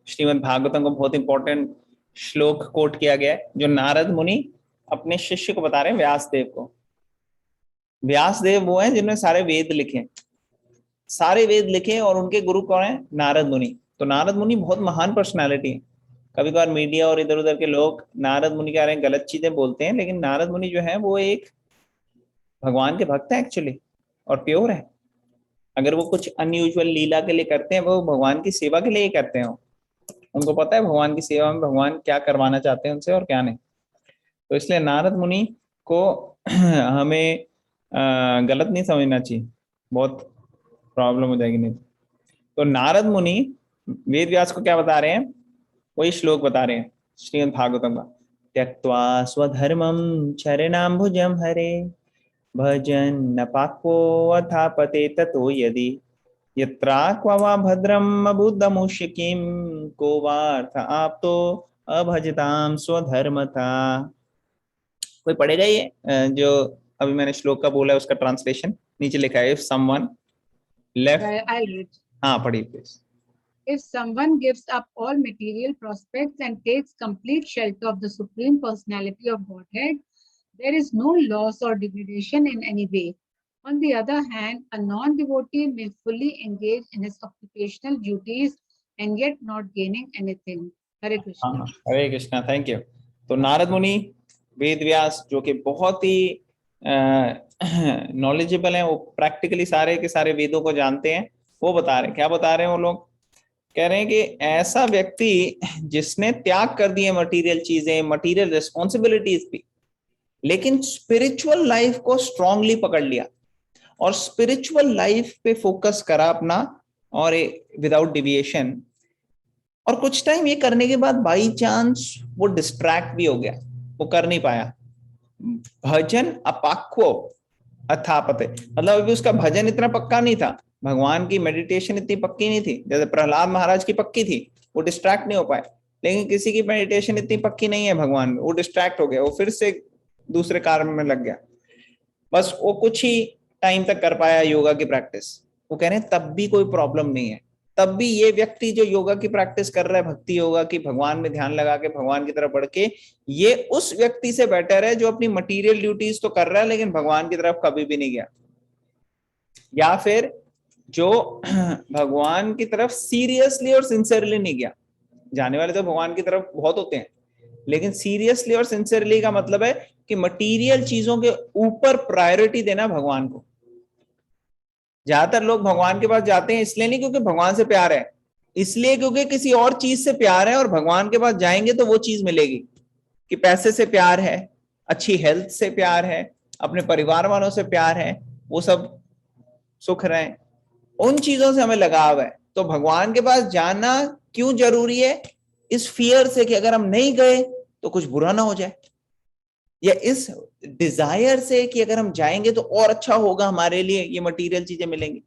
श्रीमद् भागवतम को बहुत इंपॉर्टेंट श्लोक कोट किया गया है, जो नारद मुनि अपने शिष्य को बता रहे हैं, व्यासदेव को। व्यासदेव वो हैं जिन्होंने सारे वेद लिखे, सारे वेद लिखे, और उनके गुरु कौन है? नारद मुनि। तो नारद मुनि बहुत महान पर्सनालिटी है। कभी कभार मीडिया और इधर उधर के लोग नारद मुनि के बारे में गलत चीजें बोलते हैं, लेकिन नारद मुनि जो है वो एक भगवान के भक्त है एक्चुअली, और प्योर है। अगर वो कुछ अनयूजुअल लीला के लिए करते हैं, वो भगवान की सेवा के लिए ही करते हैं। उनको पता है भगवान की सेवा में भगवान क्या करवाना चाहते हैं उनसे और क्या नहीं। तो इसलिए नारद मुनि को हमें गलत नहीं समझना चाहिए, बहुत प्रॉब्लम हो जाएगी नहीं। तो नारद मुनि वेद व्यास को क्या बता रहे हैं? वही श्लोक बता रहे हैं श्रीमद् भागवतम का। त्यक्त्वा स्वधर्मं चरणाम्बुजं हरे भजन न पाको अथापते ततो यदि यत्राक्वा वा भद्रम अबुद्धमुष्यकिं को वार्थ आपतो अभजताम स्वधर्मता। कोई पढ़ेगा ये जो अभी मैंने श्लोक का बोला है उसका ट्रांसलेशन नीचे लिखा है। If someone left, I'll read. हाँ पढ़िए please. If someone gives up all material prospects and takes complete shelter of the Supreme Personality of Godhead, there is no loss or degradation in any way. On the other hand, a non-devotee may fully engage in his occupational duties and yet not gaining anything. Hare Krishna. Hare Krishna, thank you. तो नारद मुनि वेद व्यास जो कि बहुत ही knowledgeable हैं, वो practically सारे के सारे वेदों को जानते हैं, वो बता रहे हैं। क्या बता रहे हैं वो लोग? कह रहे हैं कि ऐसा व्यक्ति जिसने त्याग कर दिए मटेरियल चीजें, मटेरियल रिस्पॉन्सिबिलिटीज भी, लेकिन स्पिरिचुअल लाइफ को स्ट्रांगली पकड़ लिया और स्पिरिचुअल लाइफ पे फोकस करा अपना, और विदाउट डिविएशन, और कुछ टाइम ये करने के बाद बाई चांस वो डिस्ट्रैक्ट भी हो गया, वो कर नहीं पाया। भजन अपाक्वो अथापते, मतलब अभी उसका भजन इतना पक्का नहीं था, भगवान की मेडिटेशन इतनी पक्की नहीं थी। जैसे प्रहलाद महाराज की पक्की थी, वो डिस्ट्रैक्ट नहीं हो पाए, लेकिन किसी की मेडिटेशन इतनी पक्की नहीं है भगवान में, वो डिस्ट्रैक्ट हो गया, वो फिर से दूसरे कार्य में लग गया। बस वो कुछ ही टाइम तक कर पाया योगा की प्रैक्टिस। वो कह रहे हैं तब भी कोई प्रॉब्लम नहीं है, तब भी ये व्यक्ति जो योगा की प्रैक्टिस कर रहा है, भक्ति योगा की, भगवान में ध्यान लगा के भगवान की तरफ बढ़ के, ये उस व्यक्ति से बेटर है जो अपनी मटीरियल ड्यूटीज तो कर रहा है लेकिन भगवान की तरफ कभी भी नहीं गया, या फिर जो भगवान की तरफ सीरियसली और सिंसियरली नहीं गया। जाने वाले तो भगवान की तरफ बहुत होते हैं, लेकिन सीरियसली और सिंसियरली का मतलब है कि मटीरियल चीजों के ऊपर प्रायोरिटी देना भगवान को। ज्यादातर लोग भगवान के पास जाते हैं इसलिए नहीं क्योंकि भगवान से प्यार है, इसलिए क्योंकि किसी और चीज से प्यार है, और भगवान के पास जाएंगे तो वो चीज मिलेगी कि पैसे से प्यार है, अच्छी हेल्थ से प्यार है, अपने परिवार वालों से प्यार है, वो सब सुख रहे, उन चीजों से हमें लगाव है। तो भगवान के पास जाना क्यों जरूरी है? इस फियर से कि अगर हम नहीं गए तो कुछ बुरा ना हो जाए, या इस डिजायर से कि अगर हम जाएंगे तो और अच्छा होगा हमारे लिए, ये मटेरियल चीजें मिलेंगी।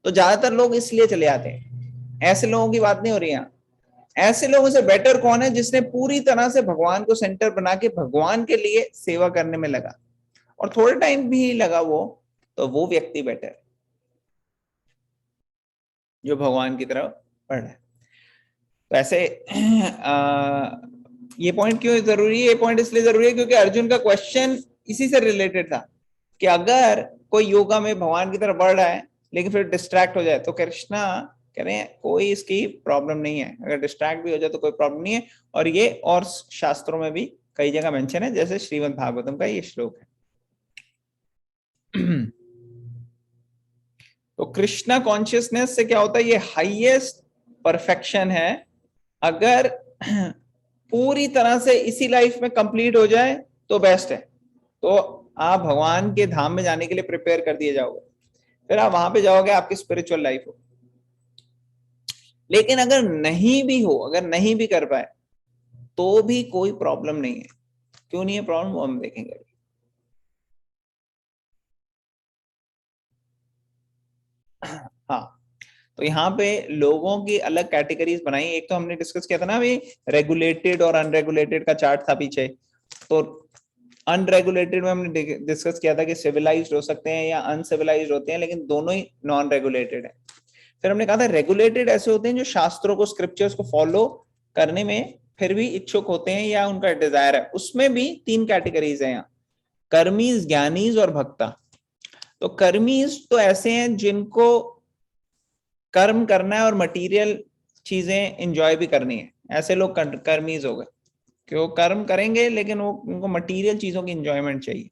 तो ज्यादातर लोग इसलिए चले आते हैं, ऐसे लोगों की बात नहीं हो रही यहाँ। ऐसे लोगों से बेटर कौन है जिसने पूरी तरह से भगवान को सेंटर बना के भगवान के लिए सेवा करने में लगा, और थोड़े टाइम भी लगा वो, तो वो व्यक्ति बेटर है जो भगवान की तरफ बढ़ रहा है। तो ऐसे ये पॉइंट क्यों जरूरी है? ये पॉइंट इसलिए जरूरी है क्योंकि अर्जुन का क्वेश्चन इसी से रिलेटेड था कि अगर कोई योगा में भगवान की तरफ बढ़ रहा है लेकिन फिर डिस्ट्रैक्ट हो जाए, तो कृष्णा कह रहे हैं कोई इसकी प्रॉब्लम नहीं है, अगर डिस्ट्रैक्ट भी हो जाए तो कोई प्रॉब्लम नहीं है। और ये और शास्त्रों में भी कई जगह मेंशन है, जैसे श्रीमद् भागवतम का ये श्लोक है। तो कृष्णा कॉन्शियसनेस से क्या होता है? ये हाईएस्ट परफेक्शन है। अगर पूरी तरह से इसी लाइफ में कंप्लीट हो जाए तो बेस्ट है, तो आप भगवान के धाम में जाने के लिए प्रिपेयर कर दिए जाओगे, फिर आप वहां पे जाओगे, आपकी स्पिरिचुअल लाइफ हो। लेकिन अगर नहीं भी हो, अगर नहीं भी कर पाए, तो भी कोई प्रॉब्लम नहीं है। क्यों नहीं है प्रॉब्लम, वो हम देखेंगे। हाँ, तो यहाँ पे लोगों की अलग कैटेगरीज बनाई। एक तो हमने डिस्कस किया था ना अभी, रेगुलेटेड और अनरेगुलेटेड का चार्ट था पीछे। तो अनरेगुलेटेड में हमने डिस्कस किया था कि सिविलाइज्ड हो सकते हैं या अनसिविलाइज्ड होते हैं, लेकिन दोनों ही नॉन रेगुलेटेड है। फिर हमने कहा था रेगुलेटेड ऐसे होते हैं जो शास्त्रों को, स्क्रिप्चर्स को फॉलो करने में फिर भी इच्छुक होते हैं या उनका डिजायर है। उसमें भी 3 कैटेगरीज है यहाँ, कर्मीज, ज्ञानीज और भक्ता। तो कर्मीज तो ऐसे हैं जिनको कर्म करना है और मटेरियल चीजें एंजॉय भी करनी है, ऐसे लोग कर्मीज हो गए कि वो कर्म करेंगे लेकिन वो उनको मटेरियल चीजों की एंजॉयमेंट चाहिए।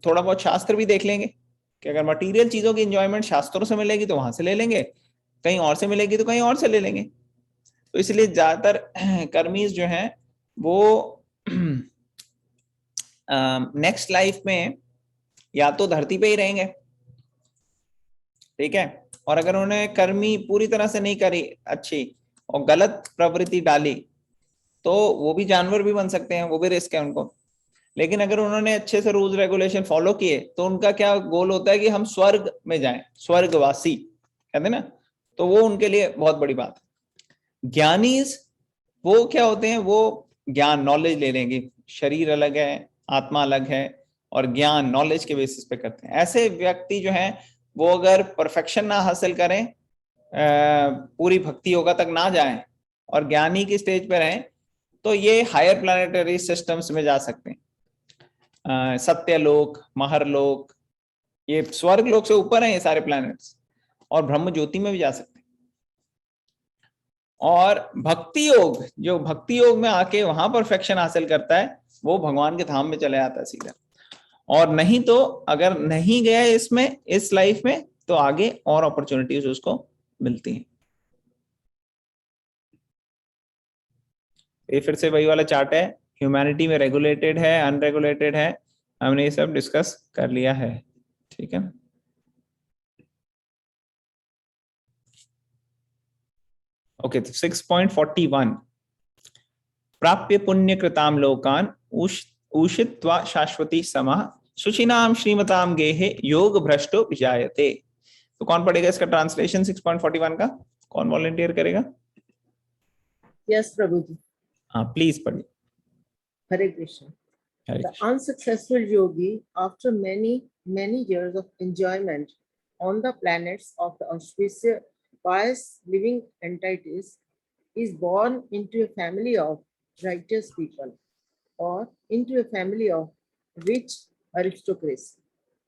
थोड़ा बहुत शास्त्र भी देख लेंगे कि अगर मटेरियल चीजों की एंजॉयमेंट शास्त्रों से मिलेगी तो वहां से ले लेंगे, कहीं और से मिलेगी तो कहीं और से ले लेंगे। तो इसलिए ज्यादातर कर्मीज जो हैं वो नेक्स्ट लाइफ में या तो धरती पे ही रहेंगे, ठीक है, और अगर उन्होंने कर्मी पूरी तरह से नहीं करी अच्छी और गलत प्रवृत्ति डाली तो वो भी जानवर भी बन सकते हैं, वो भी रिस्क है उनको। लेकिन अगर उन्होंने अच्छे से रूल्स रेगुलेशन फॉलो किए तो उनका क्या गोल होता है कि हम स्वर्ग में जाएं, स्वर्गवासी कहते हैं ना, तो वो उनके लिए बहुत बड़ी बात है। ज्ञानीज वो क्या होते हैं? वो ज्ञान, नॉलेज ले लेंगे, शरीर अलग है, आत्मा अलग है, और ज्ञान नॉलेज के बेसिस पे करते हैं। ऐसे व्यक्ति जो हैं वो अगर परफेक्शन ना हासिल करें, पूरी भक्ति योगा तक ना जाएं और ज्ञानी की स्टेज पे रहें, तो ये हायर प्लैनेटरी सिस्टम्स में जा सकते हैं। सत्यलोक, महरलोक, ये स्वर्ग लोक से ऊपर हैं ये सारे प्लैनेट्स, और ब्रह्म ज्योति में भी जा सकते हैं। और भक्ति योग, जो भक्ति योग में आके वहां परफेक्शन हासिल करता है, वो भगवान के धाम में चले आता है सीधा। और नहीं तो अगर नहीं गया इसमें, इस लाइफ में, तो आगे और अपॉर्चुनिटीज उसको मिलती हैं। ये फिर से वही वाला चार्ट है, ह्यूमैनिटी में रेगुलेटेड है, अनरेगुलेटेड है, हमने ये सब डिस्कस कर लिया है, ठीक है। ओके, तो 6.41 प्राप्य पुण्य कृताम लोकान उषित्वा शाश्वती समः शुचिनाम श्रीमताम गेहे योग भ्रष्टो विजायते। तो कौन पढ़ेगा इसका ट्रांसलेशन 6.41 का? कौन वॉलंटियर करेगा? यस प्रभु जी। हाँ प्लीज पढ़िए। हरे Krishna. The unsuccessful yogi, after many years of enjoyment on the planets of the auspicious pious living entities, is born into a family of righteous people or into a family of rich aristocracy.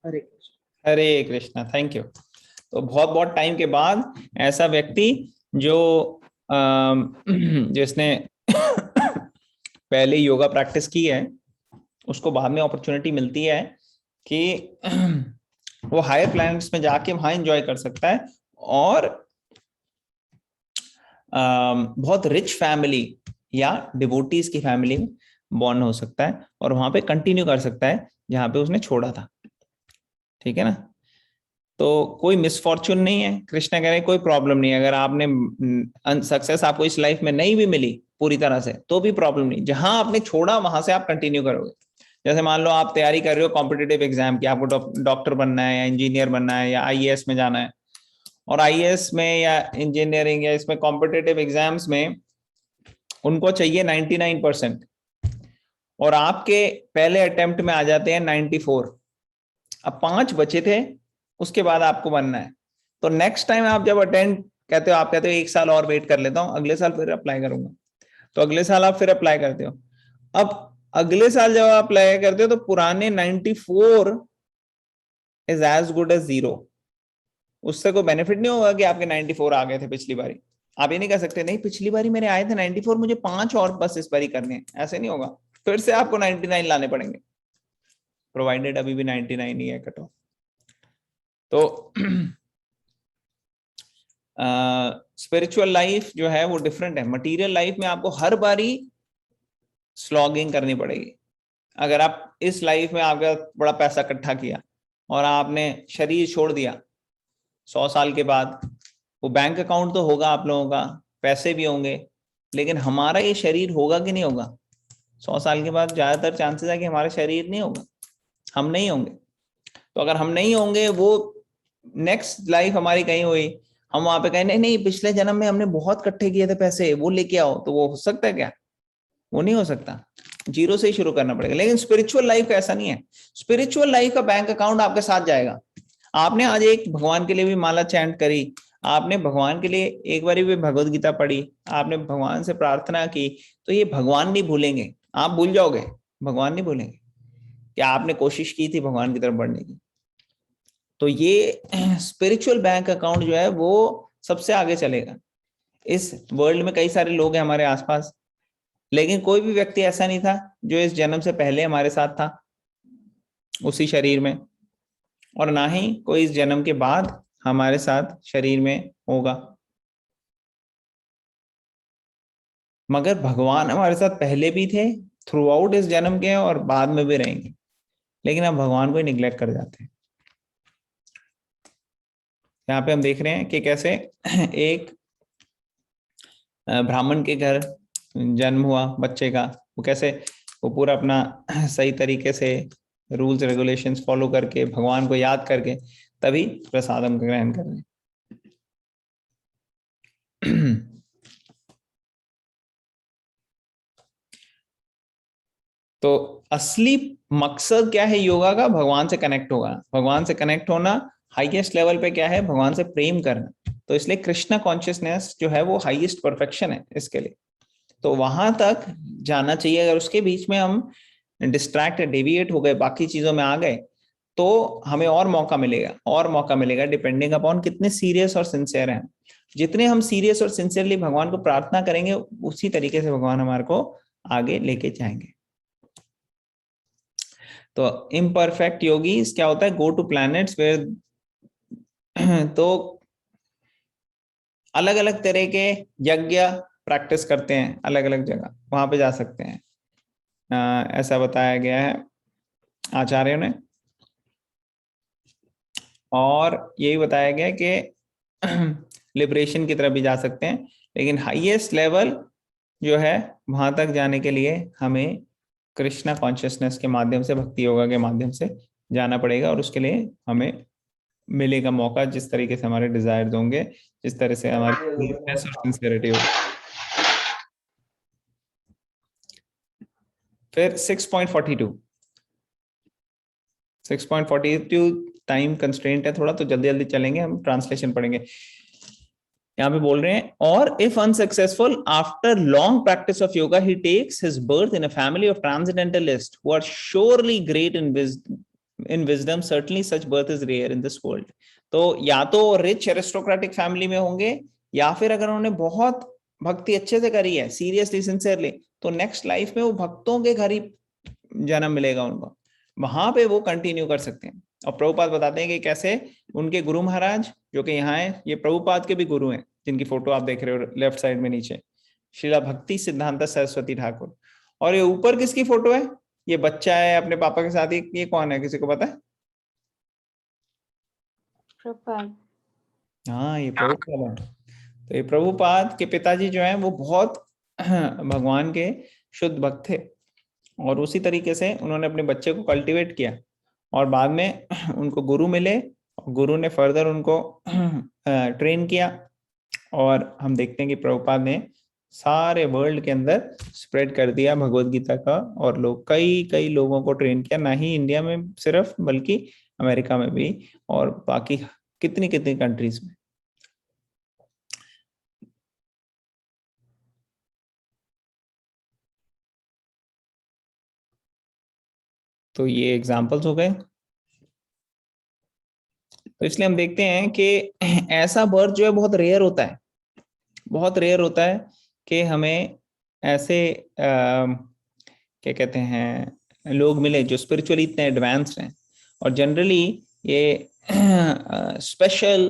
Hare Krishna. Hare Krishna, thank you. तो बहुत बहुत time के बाद ऐसा व्यक्ति जो जिसने पहले योगा प्रैक्टिस की है, उसको बाद में अपॉर्चुनिटी मिलती है कि वो हायर प्लैनेट्स में जाके वहां एंजॉय कर सकता है, और बहुत रिच फैमिली या डिवोटीज की फैमिली में बॉर्न हो सकता है और वहां पे कंटिन्यू कर सकता है जहां पे उसने छोड़ा था, ठीक है ना। तो कोई मिसफॉर्चून नहीं है, कृष्ण कह रहे हैं कोई प्रॉब्लम नहीं है। अगर आपने सक्सेस आपको इस लाइफ में नहीं भी मिली पूरी तरह से तो भी प्रॉब्लम नहीं, जहां आपने छोड़ा वहां से आप कंटिन्यू करोगे। जैसे मान लो आप तैयारी कर रहे हो कॉम्पिटिटिव एग्जाम की, आपको डॉक्टर बनना है या इंजीनियर बनना है या IAS में जाना है, और आईएएस में या इंजीनियरिंग या इसमें कॉम्पिटिटिव एग्जाम्स में उनको चाहिए 99%, और आपके पहले अटेम्प्ट में आ जाते हैं 94। अब 5 बचे थे, उसके बाद आपको बनना है। तो नेक्स्ट टाइम आप जब अटेंड कहते हो, आप कहते हो 1 साल और वेट कर लेता हूं, अगले साल फिर अप्लाई करूंगा, तो अगले साल आप फिर अप्लाई करते हो। अब अगले साल जब आप अप्लाई करते हो तो पुराने 94 इज एज गुड एज 0। उससे कोई बेनिफिट नहीं होगा कि आपके 94 आ गए थे पिछली बारी। आप ये नहीं कह सकते नहीं पिछली बारी मेरे आए थे 94, मुझे 5 और बस इस बारी करने हैं, ऐसे नहीं होगा। फिर से आपको 99 लाने पड़ेंगे, प्रोवाइडेड अभी भी 99 ही है कट ऑफ। तो स्पिरिचुअल लाइफ जो है वो डिफरेंट है। मटेरियल लाइफ में आपको हर बारी स्लॉगिंग करनी पड़ेगी। अगर आप इस लाइफ में आपका बड़ा पैसा इकट्ठा किया और आपने शरीर छोड़ दिया 100 साल के बाद, वो बैंक अकाउंट तो होगा आप लोगों का, पैसे भी होंगे, लेकिन हमारा ये शरीर होगा कि नहीं होगा? 100 साल के बाद ज्यादातर चांसेस है कि हमारा शरीर नहीं होगा, हम नहीं होंगे। तो अगर हम नहीं होंगे, वो नेक्स्ट लाइफ हमारी कहीं हुई, हम वहां पे कहें नहीं नहीं पिछले जन्म में हमने बहुत इकट्ठे किए थे पैसे, वो लेके आओ, तो वो हो सकता है क्या? वो नहीं हो सकता, 0 से ही शुरू करना पड़ेगा। लेकिन स्पिरिचुअल लाइफ का ऐसा नहीं है। स्पिरिचुअल लाइफ का बैंक अकाउंट आपके साथ जाएगा। आपने आज एक भगवान के लिए भी माला चैंट करी, आपने भगवान के लिए एक बारी भी भगवत गीता पढ़ी, आपने भगवान से प्रार्थना की, तो ये भगवान नहीं भूलेंगे। आप भूल जाओगे, भगवान नहीं भूलेंगे कि आपने कोशिश की थी भगवान की तरफ बढ़ने की। तो ये स्पिरिचुअल बैंक अकाउंट जो है वो सबसे आगे चलेगा। इस वर्ल्ड में कई सारे लोग हैं हमारे आसपास, लेकिन कोई भी व्यक्ति ऐसा नहीं था जो इस जन्म से पहले हमारे साथ था उसी शरीर में, और ना ही कोई इस जन्म के बाद हमारे साथ शरीर में होगा। मगर भगवान हमारे साथ पहले भी थे, थ्रू आउट इस जन्म के, और बाद में भी रहेंगे। लेकिन हम भगवान को ही निग्लेक्ट कर जाते हैं। यहाँ पे हम देख रहे हैं कि कैसे एक ब्राह्मण के घर जन्म हुआ बच्चे का, वो कैसे वो पूरा अपना सही तरीके से रूल्स रेगुलेशंस फॉलो करके भगवान को याद करके तभी प्रसादम का ग्रहण कर रहे हैं। तो असली मकसद क्या है योगा का? भगवान से कनेक्ट होगा। भगवान से कनेक्ट होना हाईएस्ट लेवल पे क्या है? भगवान से प्रेम करना। तो इसलिए कृष्णा कॉन्शियसनेस जो है वो हाईएस्ट परफेक्शन है इसके लिए। तो वहां तक जाना चाहिए। अगर उसके बीच में हम डिस्ट्रैक्ट डेविएट हो गए, बाकी चीजों में आ गए, तो हमें और मौका मिलेगा डिपेंडिंग अपॉन कितने सीरियस और सिंसियर हैं। जितने हम सीरियस और सिंसियरली भगवान को प्रार्थना करेंगे, उसी तरीके से भगवान हमारे को आगे लेके जाएंगे। तो इम्परफेक्ट योगीज क्या होता है? गो टू प्लैनेट्स वेयर, तो अलग अलग तरह के यज्ञ प्रैक्टिस करते हैं, अलग अलग जगह वहां पे जा सकते हैं। ऐसा बताया गया है आचार्यों ने, और यही बताया गया कि लिबरेशन की तरफ भी जा सकते हैं। लेकिन हाईएस्ट लेवल जो है वहां तक जाने के लिए हमें कृष्णा कॉन्शियसनेस के माध्यम से, भक्ति योगा के माध्यम से जाना पड़ेगा। और उसके लिए हमें मिलेगा मौका जिस तरीके से हमारे डिजायर्स होंगे, जिस तरह से हमारी सिंसियरिटी होगी। फिर 6.42 टाइम कंस्ट्रेंट है थोड़ा, तो जल्दी जल्दी चलेंगे, हम ट्रांसलेशन पढ़ेंगे। यहाँ पे बोल रहे हैं, और if unsuccessful after long practice of yoga he takes his birth in a family of transcendentalist who are surely great in wisdom, certainly such birth is rare in this world. तो या तो रिच एरिस्टोक्रेटिक फैमिली में होंगे, या फिर अगर उन्होंने बहुत भक्ति अच्छे से करी है, सीरियसली सिंसियरली, तो नेक्स्ट लाइफ में वो भक्तों के घर ही जन्म मिलेगा उनको, वहां पे वो कंटिन्यू कर सकते हैं। और प्रभुपाद बताते हैं कि कैसे उनके गुरु महाराज जो कि यहाँ है, ये प्रभुपाद के भी गुरु हैं, जिनकी फोटो आप देख रहे हो लेफ्ट साइड में नीचे, श्रीला भक्ति सिद्धांत सरस्वती ठाकुर। और ये ऊपर किसकी फोटो है? ये बच्चा है अपने पापा के साथ, ये कौन है, किसी को पता है? प्रभुपाद। हाँ, ये प्रभुपाद है। तो ये प्रभुपाद के पिताजी जो हैं वो बहुत भगवान के शुद्ध भक्त थे, और उसी तरीके से उन्होंने अपने बच्चे को कल्टीवेट किया, और बाद में उनको गुरु मिले, गुरु ने फर्दर उनको ट्रेन किया, और हम देखते हैं कि प्रभुपाद ने सारे वर्ल्ड के अंदर स्प्रेड कर दिया भगवत गीता का, और लोग कई लोगों को ट्रेन किया, ना ही इंडिया में सिर्फ बल्कि अमेरिका में भी और बाकी कितनी कंट्रीज में। तो ये एग्जांपल्स हो गए। तो इसलिए हम देखते हैं कि ऐसा बर्थ जो है बहुत रेयर होता है, बहुत रेयर होता है कि हमें ऐसे क्या कहते हैं लोग मिले जो स्पिरिचुअली इतने एडवांस्ड हैं। और जनरली ये स्पेशल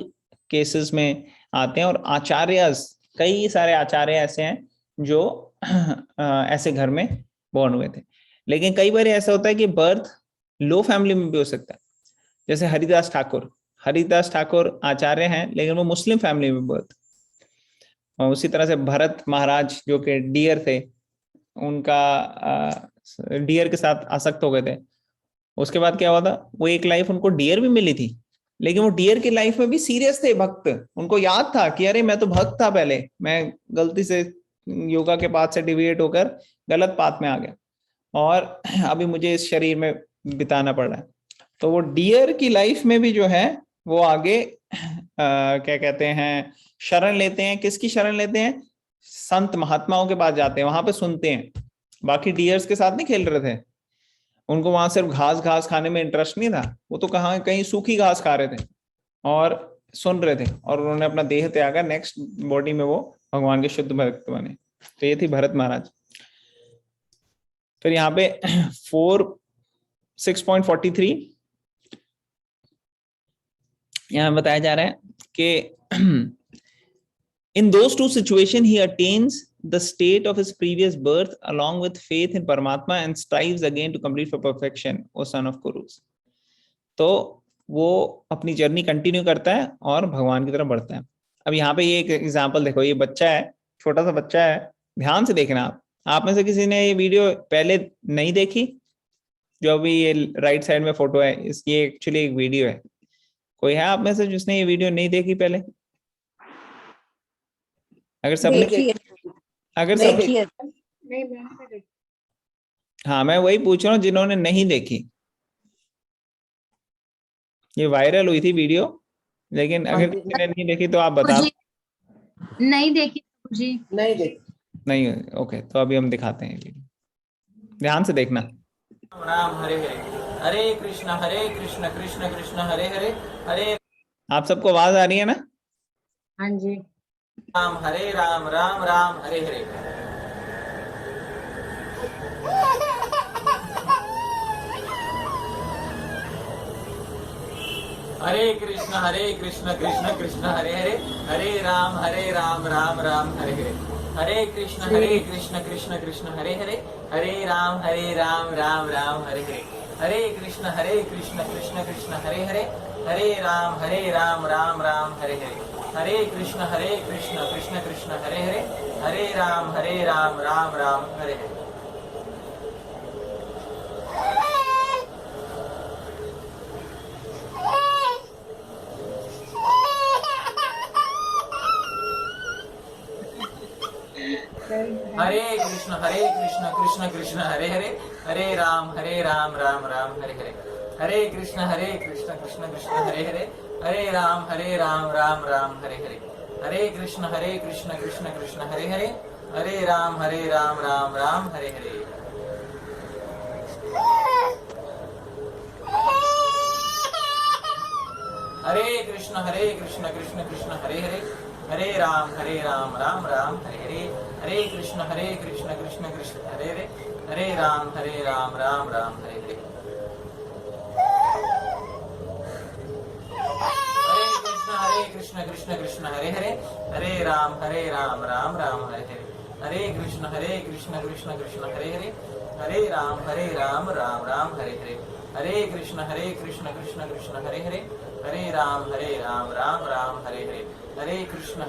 केसेस में आते हैं, और आचार्यस, कई सारे आचार्य ऐसे हैं जो ऐसे घर में बॉर्न हुए थे। लेकिन कई बार ऐसा होता है कि बर्थ लो फैमिली में भी हो सकता है, जैसे हरिदास ठाकुर आचार्य हैं लेकिन वो मुस्लिम फैमिली में बर्थ। और उसी तरह से भरत महाराज जो कि डियर थे, उनका डियर के साथ आसक्त हो गए थे। उसके बाद क्या हुआ था, वो एक लाइफ उनको डियर भी मिली थी, लेकिन वो डियर की लाइफ में भी सीरियस थे, भक्त। उनको याद था कि अरे मैं तो भक्त था पहले, मैं गलती से योगा के पाथ से डिविएट होकर गलत पाथ में आ गया, और अभी मुझे इस शरीर में बिताना पड़ रहा है। तो वो डियर की लाइफ में भी जो है वो आगे क्या कहते हैं शरण लेते हैं। किसकी शरण लेते हैं? संत महात्माओं के पास जाते हैं, वहां पे सुनते हैं। बाकी डियर्स के साथ नहीं खेल रहे थे, उनको वहां सिर्फ घास खाने में इंटरेस्ट नहीं था, वो तो कहीं सूखी घास खा रहे थे और सुन रहे थे, और उन्होंने अपना देह त्यागा, नेक्स्ट बॉडी में वो भगवान के शुद्ध भक्त बने। तो ये थी भरत महाराज। फिर यहाँ पे 6.43 यहाँ बताया जा रहा है कि in those two situations he attains the state of his previous birth along with faith in Paramatma and strives again to complete for perfection, O son of Kurus। तो वो अपनी जर्नी कंटिन्यू करता है और भगवान की तरफ बढ़ता है। अब यहाँ पे ये एक एग्जांपल देखो, ये बच्चा है, छोटा सा बच्चा है, ध्यान से देखना। आप में से किसी ने ये वीडियो पहले नहीं देखी? जो अभी ये राइट साइड में फोटो है, इसकी एक्चुअली एक वीडियो है। कोई है आप में से जिसने ये वीडियो नहीं देखी पहले? अगर सबने हाँ, मैं वही पूछ रहा हूँ जिन्होंने नहीं देखी। ये वायरल हुई थी वीडियो, लेकिन अगर किसी ने नहीं देखी तो आप बता। नहीं देखी जी, नहीं, ओके। तो अभी हम दिखाते हैं वीडियो, ध्यान से देखना। राम हरे हरे, हरे कृष्ण कृष्ण कृष्ण हरे हरे, हरे। आप सबको आवाज आ रही है ना? हाँ जी। राम हरे राम, राम राम हरे हरे। हरे कृष्ण कृष्ण कृष्ण हरे हरे, हरे राम राम राम हरे हरे। हरे कृष्ण कृष्ण कृष्ण हरे हरे, हरे राम राम राम हरे हरे। हरे कृष्ण कृष्ण कृष्ण हरे हरे, हरे राम राम राम हरे हरे। हरे कृष्ण कृष्ण कृष्ण हरे हरे, हरे राम राम राम हरे हरे। हरे कृष्ण कृष्ण कृष्ण हरे हरे, हरे राम राम राम हरे हरे। हरे कृष्ण कृष्ण कृष्ण हरे हरे, हरे राम राम राम हरे हरे। हरे कृष्ण कृष्ण कृष्ण हरे हरे, हरे राम राम राम हरे हरे। हरे कृष्ण कृष्ण कृष्ण हरे हरे, हरे राम राम राम हरे हरे। हरे कृष्ण कृष्ण कृष्ण हरे हरे, हरे राम राम राम हरे हरे। हरे कृष्ण कृष्ण कृष्ण हरे हरे, हरे राम राम राम हरे हरे। हरे कृष्ण कृष्ण कृष्ण हरे हरे, हरे राम राम राम हरे हरे। हरे कृष्ण कृष्ण कृष्ण हरे हरे, हरे राम राम राम हरे हरे। हरे कृष्ण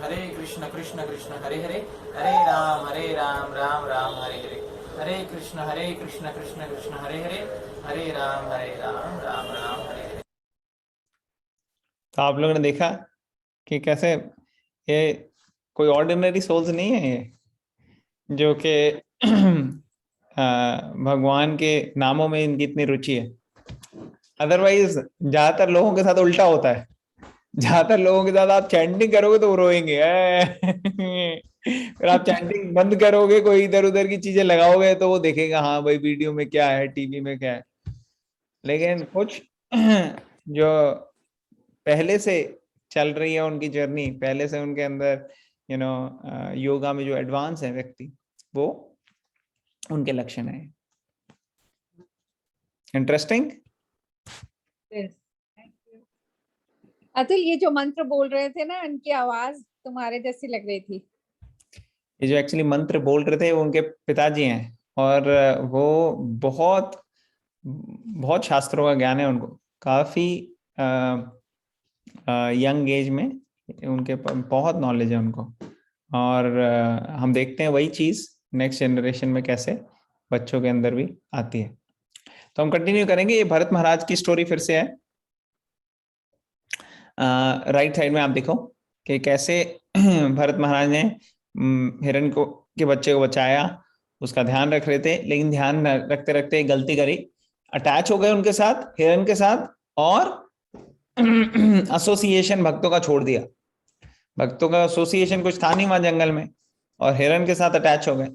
कृष्ण कृष्ण हरे हरे, हरे राम राम राम हरे हरे। हरे कृष्ण कृष्ण कृष्ण हरे हरे, हरे राम राम राम हरे हरे। तो आप लोगों ने देखा कि कैसे ये कोई ऑर्डिनरी सोल्स नहीं है ये, जो कि भगवान के नामों में इनकी इतनी रुचि है। अदरवाइज ज्यादातर लोगों के साथ उल्टा होता है। ज्यादातर लोगों के साथ आप चैंटिंग करोगे तो वो रोएंगे फिर आप चैंटिंग बंद करोगे, कोई इधर उधर की चीजें लगाओगे तो वो देखेगा हाँ भाई वीडियो में क्या है, टीवी में क्या है। लेकिन कुछ जो पहले से चल रही है उनकी जर्नी, पहले से उनके अंदर योगा में जो एडवांस है व्यक्ति, वो उनके लक्षण है। इंटरेस्टिंग। Yes. अतुल, ये जो मंत्र बोल रहे थे ना, उनकी आवाज तुम्हारे जैसी लग रही थी। ये जो एक्चुअली मंत्र बोल रहे थे वो उनके पिताजी हैं, और वो बहुत बहुत शास्त्रों का ज्ञान है उनको, काफी यंग एज में उनके बहुत नॉलेज है उनको। और हम देखते हैं वही चीज नेक्स्ट जनरेशन में कैसे बच्चों के अंदर भी आती है। तो हम कंटिन्यू करेंगे। ये भरत महाराज की स्टोरी फिर से है। राइट साइड में आप देखो कि कैसे भरत महाराज ने हिरण को के बच्चे को बचाया, उसका ध्यान रख रहे थे, लेकिन ध्यान रखते रखते गलती करी, अटैच हो गए उनके साथ, हिरण के साथ, और एसोसिएशन भक्तों का छोड़ दिया। भक्तों का एसोसिएशन कुछ था नहीं वहां जंगल में, और हिरण के साथ अटैच हो गए।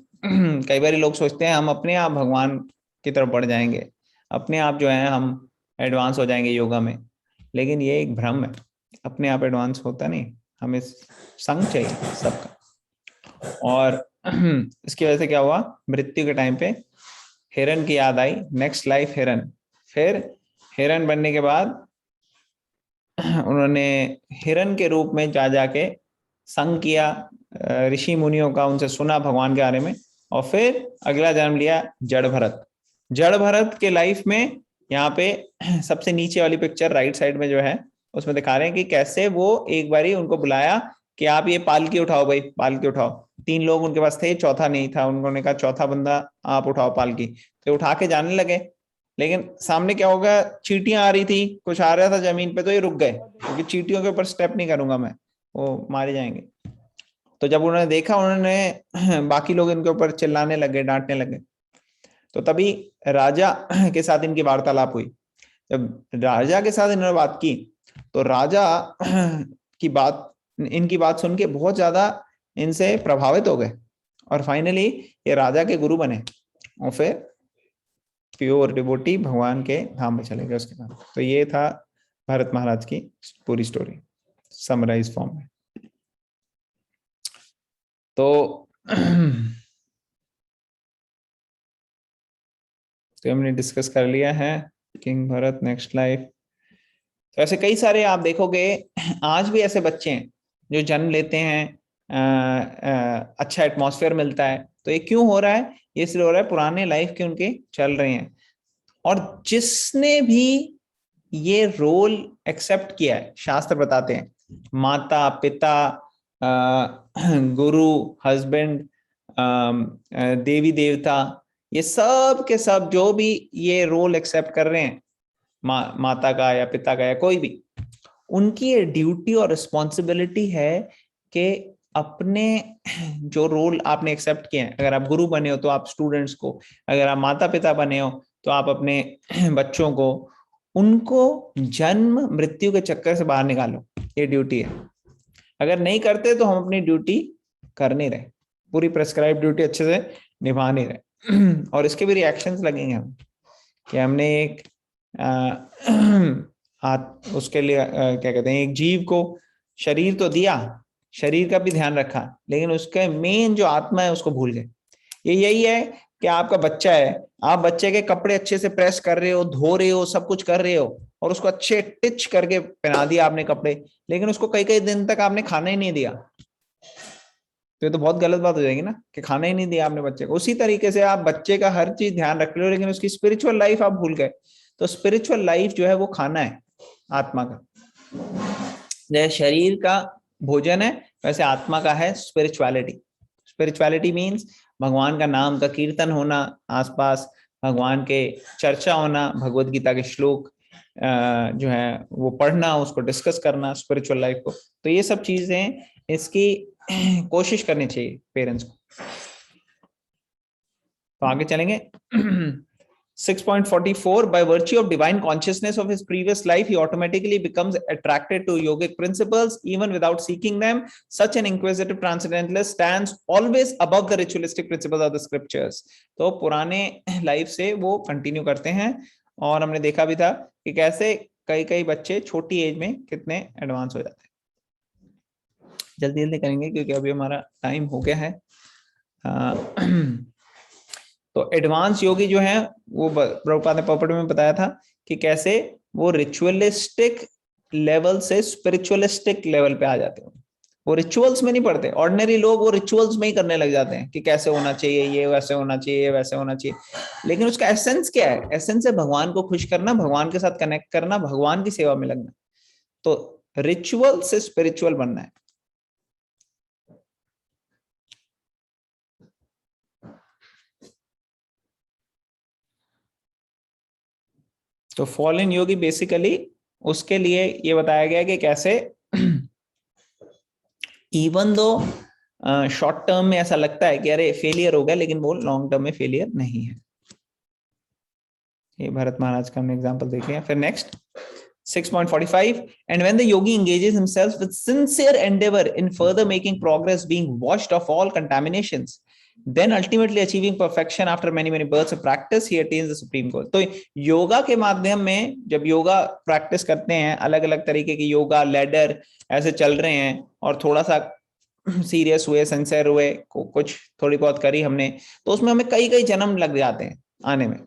कई बार लोग सोचते हैं हम अपने आप भगवान की तरफ बढ़ जाएंगे, अपने आप जो है हम एडवांस हो जाएंगे योगा में, लेकिन ये एक भ्रम है। अपने आप एडवांस होता नहीं, हमें संग चाहिए सबका। और इसकी वजह से क्या हुआ, मृत्यु के टाइम पे हिरण की याद आई, नेक्स्ट लाइफ हिरण। फिर हिरण बनने के बाद उन्होंने हिरण के रूप में जा जाके संग किया ऋषि मुनियों का, उनसे सुना भगवान के बारे में, और फिर अगला जन्म लिया जड़ भरत। जड़ भरत के लाइफ में यहाँ पे सबसे नीचे वाली पिक्चर राइट साइड में जो है उसमें दिखा रहे हैं कि कैसे वो एक बारी उनको बुलाया कि आप ये पालकी उठाओ भाई, पालकी उठाओ। 3 लोग उनके पास थे, चौथा नहीं था। उन्होंने कहा चौथा बंदा आप उठाओ पालकी। तो उठा के जाने लगे, लेकिन सामने क्या होगा, चींटियां आ रही थी, कुछ आ रहा था जमीन पे, तो ये रुक गए, क्योंकि चींटियों के ऊपर स्टेप नहीं करूंगा मैं, वो मारे जाएंगे। तो जब उन्होंने देखा, उन्होंने बाकी लोग इनके ऊपर चिल्लाने लगे, डांटने लगे। तो तभी राजा के साथ इनकी वार्तालाप हुई। जब राजा के साथ इन्होंने बात की तो राजा की बात, इनकी बात सुन के बहुत ज्यादा इनसे प्रभावित हो गए, और फाइनली ये राजा के गुरु बने, और फिर प्योर डिवोटी भगवान के धाम में चले गए उसके बाद। तो ये था भरत महाराज की पूरी स्टोरी समराइज फॉर्म में। तो हमने डिस्कस कर लिया है किंग भरत, नेक्स्ट लाइफ। तो ऐसे कई सारे आप देखोगे आज भी ऐसे बच्चे हैं जो जन्म लेते हैं, अच्छा एटमॉस्फेयर मिलता है। तो ये क्यों हो रहा है, ये इसलिए हो रहा है पुराने लाइफ के उनके चल रहे हैं। और जिसने भी ये रोल एक्सेप्ट किया है, शास्त्र बताते हैं, माता पिता, गुरु, हस्बैंड, देवी देवता, ये सब के सब जो भी ये रोल एक्सेप्ट कर रहे हैं, माता का या पिता का या कोई भी, उनकी ये ड्यूटी और रिस्पॉन्सिबिलिटी है कि अपने जो रोल आपने एक्सेप्ट किए हैं, अगर आप गुरु बने हो तो आप स्टूडेंट्स को, अगर आप माता पिता बने हो तो आप अपने बच्चों को, उनको जन्म मृत्यु के चक्कर से बाहर निकालो। ये ड्यूटी है। अगर नहीं करते तो हम अपनी ड्यूटी कर नहीं रहे, पूरी प्रेस्क्राइब ड्यूटी अच्छे से निभा नहीं रहे। और इसके भी रिएक्शंस लगेंगे हम कि हमने एक उसके लिए क्या कहते हैं, एक जीव को शरीर तो दिया, शरीर का भी ध्यान रखा, लेकिन उसके मेन जो आत्मा है उसको भूल गए। ये यही है कि आपका बच्चा है, आप बच्चे के कपड़े अच्छे से प्रेस कर रहे हो, धो रहे हो, सब कुछ कर रहे हो, और उसको अच्छे टिच करके पहना दिया आपने कपड़े, लेकिन उसको कई कई दिन तक आपने खाना ही नहीं दिया। तो ये तो बहुत गलत बात हो जाएगी ना, कि खाना ही नहीं दिया आपने बच्चे को। उसी तरीके से आप बच्चे का हर चीज ध्यान रख रहे हो, लेकिन उसकी स्पिरिचुअल लाइफ आप भूल गए। तो स्पिरिचुअल लाइफ जो है वो खाना है आत्मा का। जैसे शरीर का भोजन है, वैसे आत्मा का है स्पिरिचुअलिटी। स्पिरिचुअलिटी मीन्स भगवान का नाम का कीर्तन होना, आसपास भगवान के चर्चा होना, भगवत गीता के श्लोक, जो है वो पढ़ना, उसको डिस्कस करना स्पिरिचुअल लाइफ को। तो ये सब चीजें इसकी कोशिश करनी चाहिए पेरेंट्स को। तो आगे चलेंगे। 6.44 by virtue of divine consciousness of his previous life, he automatically becomes attracted to yogic principles even without seeking them. Such an inquisitive transcendentalist stands always above the ritualistic principles of the scriptures. तो पुराने life से वो continue करते हैं, और हमने देखा भी था कि कैसे कई कई बच्चे छोटी एज में कितने एडवांस हो जाते हैं। जल्दी जल्दी करेंगे क्योंकि अभी हमारा टाइम हो गया है। तो एडवांस योगी जो है वो प्रभुपाद ने पॉपर्टी में बताया था कि कैसे वो रिचुअलिस्टिक लेवल से स्पिरिचुअलिस्टिक लेवल पे आ जाते हैं। वो रिचुअल्स में नहीं पढ़ते, ऑर्डिनरी लोग वो रिचुअल्स में ही करने लग जाते हैं कि कैसे होना चाहिए, ये वैसे होना चाहिए, ये वैसे होना चाहिए। लेकिन उसका एसेंस क्या है? एसेंस है भगवान को खुश करना, भगवान के साथ कनेक्ट करना, भगवान की सेवा में लगना। तो रिचुअल से स्पिरिचुअल बनना है। तो फॉलन योगी बेसिकली उसके लिए ये बताया गया कि कैसे इवन दो शॉर्ट टर्म में ऐसा लगता है कि अरे फेलियर हो गया, लेकिन वो लॉन्ग टर्म में फेलियर नहीं है। ये भरत महाराज का हमने एग्जांपल देखे हैं। फिर next 6.45 and when the yogi engages himself with sincere endeavor in further making progress, being washed of all contaminations, then ultimately achieving perfection after many births of practice, he attains the supreme goal. तो योगा के माध्यम में जब yoga practice करते हैं, अलग अलग तरीके की योगा लैडर ऐसे चल रहे हैं, और थोड़ा सा सीरियस हुए, सिंसियर हुए, कुछ थोड़ी बहुत करी हमने, तो उसमें हमें कई जन्म लग जाते हैं आने में।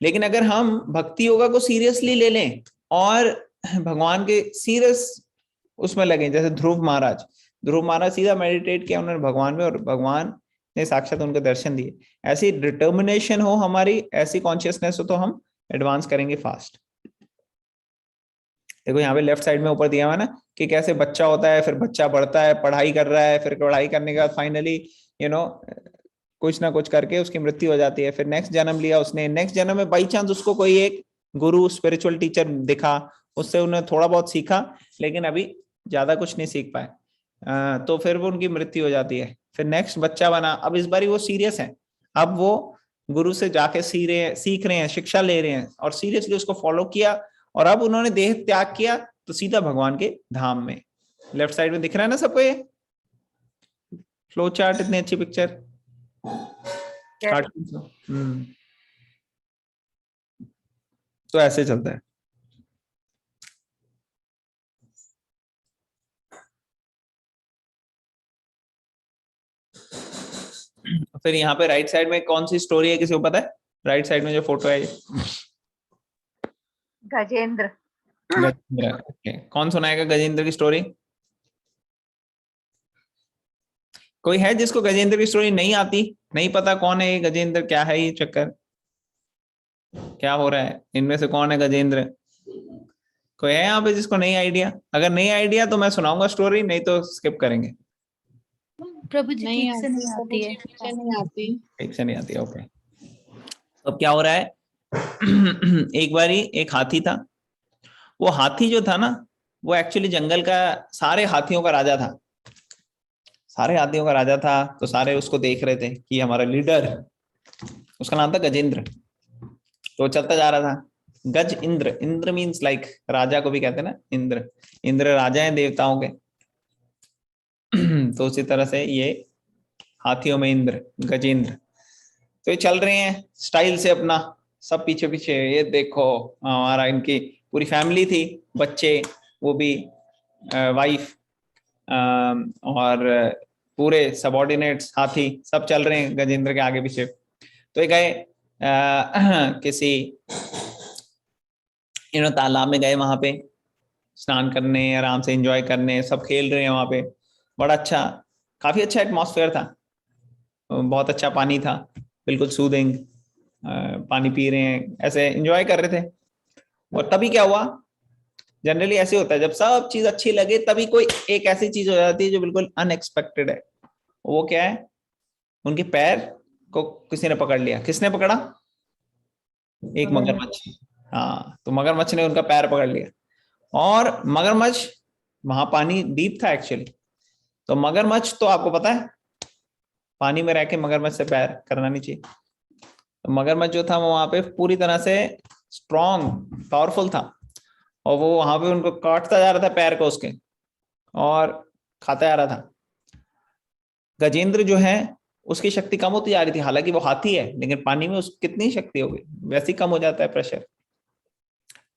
लेकिन अगर हम भक्ति योगा को सीरियसली ले लें और भगवान के सीरियस उसमें लगे, जैसे ध्रुव महाराज सीधा मेडिटेट किया उन्होंने भगवान में, और भगवान ने साक्षात उनको दर्शन दिए। ऐसी डिटर्मिनेशन हो हमारी, ऐसी कॉन्शियसनेस हो, तो हम एडवांस करेंगे फास्ट। देखो यहाँ पे लेफ्ट साइड में ऊपर दिया हुआ ना कि कैसे बच्चा होता है, फिर बच्चा बढ़ता है, पढ़ाई कर रहा है, फिर पढ़ाई करने के बाद फाइनली कुछ ना कुछ करके उसकी मृत्यु हो जाती है। फिर नेक्स्ट जन्म लिया उसने, नेक्स्ट जन्म में बाई चांस उसको कोई एक गुरु स्पिरिचुअल टीचर दिखा, उससे उन्हें थोड़ा बहुत सीखा, लेकिन अभी ज्यादा कुछ नहीं सीख पाए, तो फिर वो उनकी मृत्यु हो जाती है। फिर नेक्स्ट बच्चा बना, अब इस बारी वो सीरियस है, अब वो गुरु से जाके सीख रहे हैं, शिक्षा ले रहे हैं, और सीरियसली उसको फॉलो किया, और अब उन्होंने देह त्याग किया तो सीधा भगवान के धाम में। लेफ्ट साइड में दिख रहा है ना सबको ये फ्लो चार्ट, इतनी अच्छी पिक्चर। तो ऐसे चलता है। फिर यहाँ पे राइट साइड में कौन सी स्टोरी है, किसी को पता है? राइट साइड में जो फोटो है गजेंद्र। गजेंद्र, कौन सुनाएगा गजेंद्र की स्टोरी? कोई है जिसको गजेंद्र की स्टोरी नहीं आती, नहीं पता कौन है ये गजेंद्र, क्या है ये चक्कर, क्या हो रहा है, इनमें से कौन है गजेंद्र? कोई है यहाँ पे जिसको नहीं आइडिया? अगर नहीं आइडिया तो मैं सुनाऊंगा स्टोरी, नहीं तो स्किप करेंगे। प्रभु जी ठीक से नहीं आती है। ठीक से नहीं आती, ओके। अब क्या हो रहा है, एक बारी एक हाथी था। वो हाथी जो था ना, वो एक्चुअली जंगल का सारे हाथियों का राजा था, सारे हाथियों का राजा था। तो सारे उसको देख रहे थे कि हमारा लीडर, उसका नाम था गजेंद्र। तो चलता जा रहा था, गज इंद्र, इंद्र मीन्स लाइक राजा को भी कहते हैं ना, इंद्र, इंद्र राजा है देवताओं के। तो उसी तरह से ये हाथियों में इंद्र, गजेंद्र। तो ये चल रहे हैं स्टाइल से अपना, सब पीछे पीछे। ये देखो हमारा, इनकी पूरी फैमिली थी, बच्चे, वो भी वाइफ, और पूरे सबॉर्डिनेट्स, हाथी, सब चल रहे हैं गजेंद्र के आगे पीछे। तो ये गए किसी तालाब में गए, वहां पे स्नान करने, आराम से एंजॉय करने, सब खेल रहे हैं वहां पे। बड़ा अच्छा, काफी अच्छा एटमॉस्फेयर था, बहुत अच्छा पानी था, बिल्कुल सूदिंग, पानी पी रहे हैं, ऐसे एंजॉय कर रहे थे। और तभी क्या हुआ, जनरली ऐसे होता है जब सब चीज अच्छी लगे तभी कोई एक ऐसी चीज हो जाती है जो बिल्कुल अनएक्सपेक्टेड है। वो क्या है, उनके पैर को किसी ने पकड़ लिया। किसने पकड़ा? एक मगरमच्छ। हाँ, तो मगरमच्छ ने उनका पैर पकड़ लिया, और मगरमच्छ, वहां पानी डीप था एक्चुअली, तो मगरमच्छ तो आपको पता है पानी में रह के मगरमच्छ से पैर करना नहीं चाहिए, तो मगरमच्छ जो था वो वहां पे पूरी तरह से स्ट्रॉन्ग पावरफुल था, और वो वहां पे उनको काटता जा रहा था पैर को उसके, और खाता जा रहा था। गजेंद्र जो है उसकी शक्ति कम होती जा रही थी, हालांकि वो हाथी है, लेकिन पानी में उसकी कितनी शक्ति होगी, वैसे ही कम हो जाता है प्रेशर।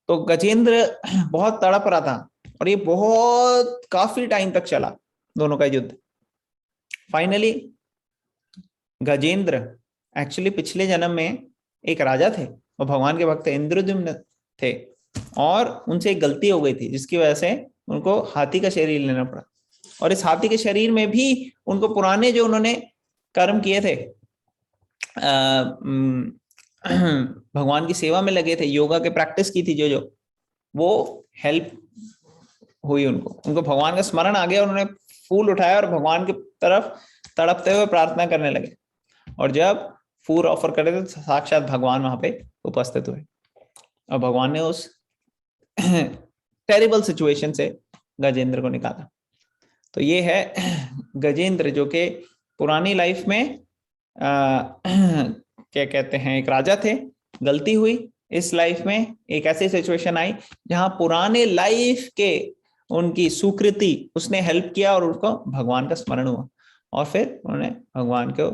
तो गजेंद्र बहुत तड़प रहा था, और ये बहुत काफी टाइम तक चला दोनों का युद्ध। फाइनली गजेंद्र एक्चुअली पिछले जन्म में एक राजा थे, और भगवान के भक्त इंद्रद्युम्न थे, और उनसे एक गलती हो गई थी जिसकी वजह से उनको हाथी का शरीर लेना पड़ा, और इस हाथी के शरीर में भी उनको पुराने जो उन्होंने कर्म किए थे, भगवान की सेवा में लगे थे, योगा के प्रैक्टिस की थी जो वो हेल्प हुई उनको भगवान का स्मरण आ गया, उन्होंने फूल उठाया और भगवान की तरफ तड़पते हुए प्रार्थना करने लगे, और जब फूल ऑफर करे तो साक्षात भगवान वहां पे उपस्थित हुए, और भगवान ने उस टेरिबल सिचुएशन से गजेंद्र को निकाला। तो ये है गजेंद्र, जो कि पुरानी लाइफ में क्या कहते हैं, एक राजा थे, गलती हुई, इस लाइफ में एक ऐसी सिचुएशन आई जहां पुराने लाइफ के उनकी सुकृति उसने हेल्प किया, और उनको भगवान का स्मरण हुआ, और फिर उन्होंने भगवान को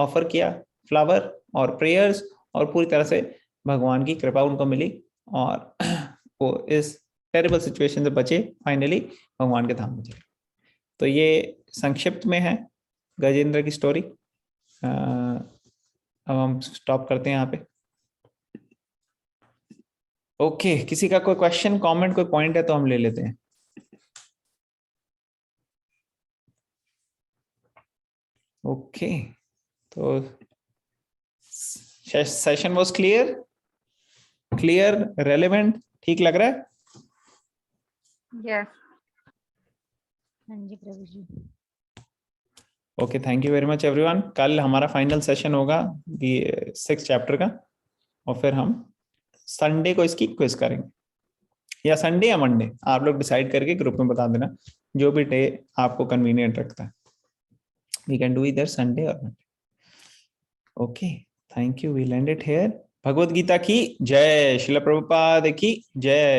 ऑफर किया फ्लावर और प्रेयर्स, और पूरी तरह से भगवान की कृपा उनको मिली, और वो इस टेरिबल सिचुएशन से बचे, फाइनली भगवान के धाम में चले। तो ये संक्षिप्त में है गजेंद्र की स्टोरी। अब हम स्टॉप करते हैं यहाँ पे। ओके, किसी का कोई क्वेश्चन, कमेंट, कोई पॉइंट है तो हम ले लेते हैं। ओके, तो सेशन वाज क्लियर, रेलेवेंट, ठीक लग रहा है? यस। हाँ जी Prabhu ji. Okay, thank you very much everyone. कल हमारा फाइनल सेशन होगा 6th चैप्टर का, और फिर हम संडे को इसकी क्विज करेंगे, या संडे या मंडे, आप लोग डिसाइड करके ग्रुप में बता देना, जो भी डे आपको कन्वीनियंट रखता है। वी कैन डू इधर संडे और Monday. Okay, thank you, we land it here. Bhagavad Gita की जय, श्रील प्रभुपाद की जय।